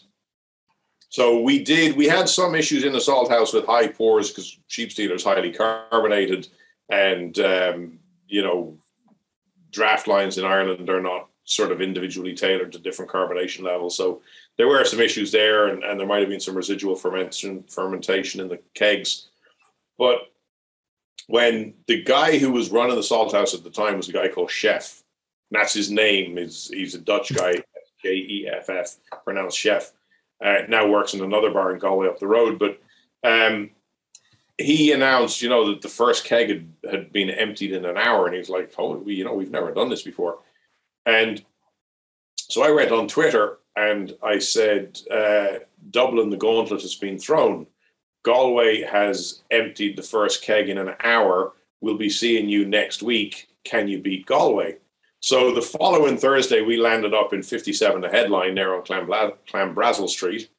so we had some issues in the Salt House with high pours because Sheep Stealer is highly carbonated, and draft lines in Ireland are not sort of individually tailored to different carbonation levels. So there were some issues there, and there might have been some residual fermentation in the kegs. But when the guy who was running the Salt House at the time was a guy called Chef, and that's his name, he's a Dutch guy, Jeff, pronounced Chef, now works in another bar in Galway up the road. But he announced, that the first keg had been emptied in an hour, and he was like, "Oh, we've never done this before." And so I went on Twitter and I said, Dublin, the gauntlet has been thrown. Galway has emptied the first keg in an hour. We'll be seeing you next week. Can you beat Galway? So the following Thursday, we landed up in 57, the headline there on Clanbrassil Street.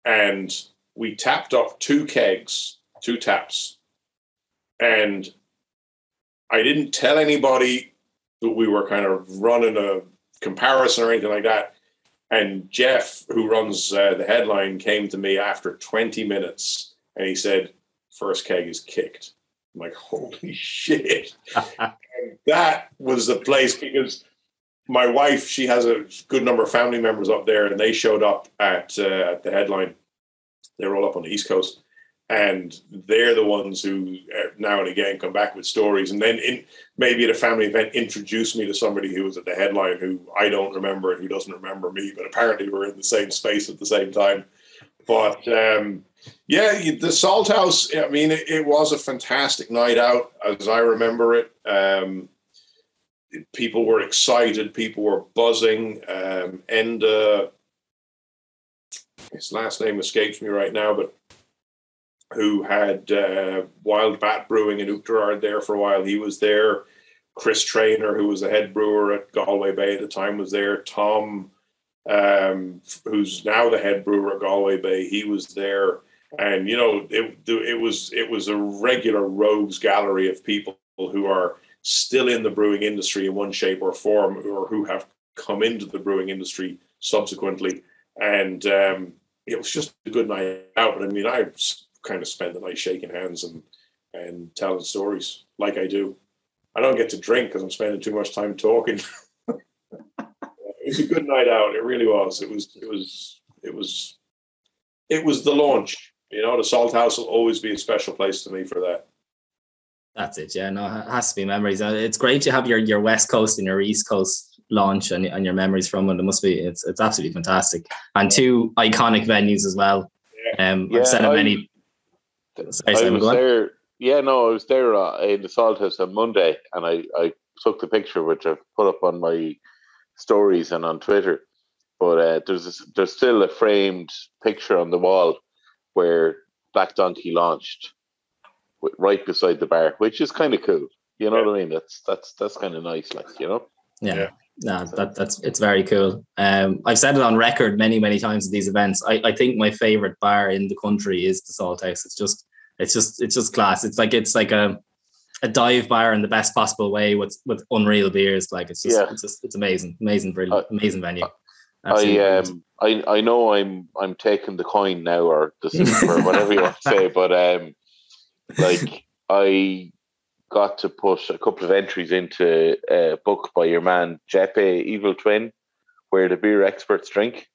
And we tapped up 2 kegs, 2 taps. And I didn't tell anybody that we were kind of running a comparison or anything like that. And Jeff, who runs the headline, came to me after 20 minutes and he said, "First keg is kicked." I'm like, holy shit. And that was the place, because my wife, she has a good number of family members up there, and they showed up at the headline. They roll up on the East Coast. And they're the ones who now and again come back with stories. And then maybe at a family event, introduce me to somebody who was at the headline who I don't remember and who doesn't remember me, but apparently we're in the same space at the same time. But the Salt House, I mean, it was a fantastic night out as I remember it. People were excited. People were buzzing. Enda, his last name escapes me right now, but who had Wild Bat Brewing in Oughterard there for a while. He was there. Chris Traynor, who was the head brewer at Galway Bay at the time, was there. Tom, who's now the head brewer at Galway Bay, he was there. And, it was a regular rogues gallery of people who are still in the brewing industry in one shape or form, or who have come into the brewing industry subsequently. And it was just a good night out. But I mean, I kind of spend the night shaking hands and telling stories like I do. I don't get to drink because I'm spending too much time talking. It was a good night out. It really was. It was the launch. The Salt House will always be a special place to me for that. That's it. Yeah, no, it has to be memories. It's great to have your West Coast and your East Coast launch and your memories from it. It's absolutely fantastic. And 2 iconic venues as well. I've said it many. Sorry, Simon, I was there. Yeah, no, I was there in the Salt House on Monday, and I took the picture, which I've put up on my stories and on Twitter. But there's still a framed picture on the wall where Black Donkey launched, right beside the bar, which is kind of cool. You know what I mean? That's kind of nice, like, Yeah. No, it's very cool. I've said it on record many times at these events. I think my favorite bar in the country is the Salt House. It's just class. It's like a dive bar in the best possible way with unreal beers. Like it's amazing, brilliant, amazing venue. I know I'm taking the coin now, or the silver, or whatever you want to say, but like I got to push a couple of entries into a book by your man Jeppe, Evil Twin, Where the Beer Experts Drink,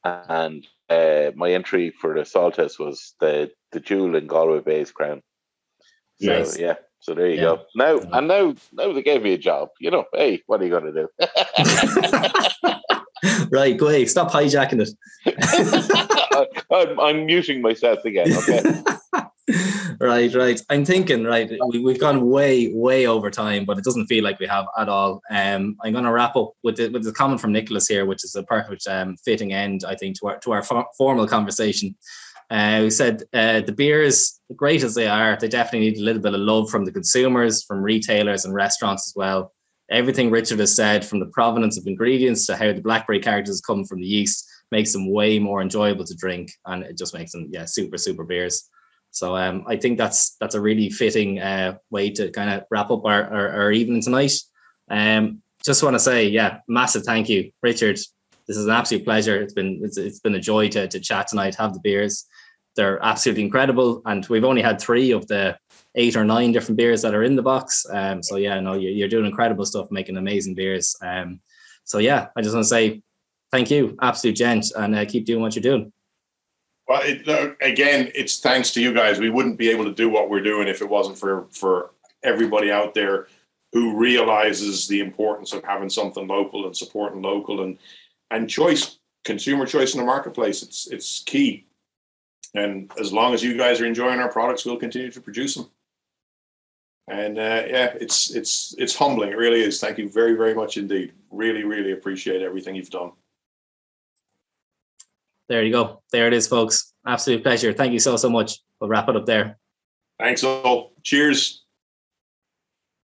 and my entry for the Salt House was the jewel in Galway Bay's crown. So Nice. yeah, So there you go. Now they gave me a job. You know, hey, what are you going to do? Right, go ahead. Stop hijacking it. I'm muting myself again. Okay. Right. I'm thinking, we've gone way over time, but it doesn't feel like we have at all. I'm going to wrap up with the comment from Nicholas here, which is a perfect fitting end, I think, to our formal conversation. We said the beers, great as they are, they definitely need a little bit of love from the consumers, from retailers and restaurants as well. Everything Richard has said, from the provenance of ingredients to how the blackberry characters come from the yeast, makes them way more enjoyable to drink, and it just makes them super beers. So I think that's a really fitting way to kind of wrap up our evening tonight. Just want to say, massive thank you, Richard. This is an absolute pleasure. It's been a joy to chat tonight, have the beers. They're absolutely incredible, and we've only had 3 of the 8 or 9 different beers that are in the box. You're doing incredible stuff, making amazing beers. I just want to say thank you, absolute gent, and keep doing what you're doing. Well, again, it's thanks to you guys. We wouldn't be able to do what we're doing if it wasn't for everybody out there who realizes the importance of having something local and supporting local and choice, consumer choice in the marketplace. It's key. And as long as you guys are enjoying our products, we'll continue to produce them. And it's humbling. It really is. Thank you very, very much indeed. Really, really appreciate everything you've done. There you go. There it is, folks. Absolute pleasure. Thank you so much. We'll wrap it up there. Thanks all. Cheers.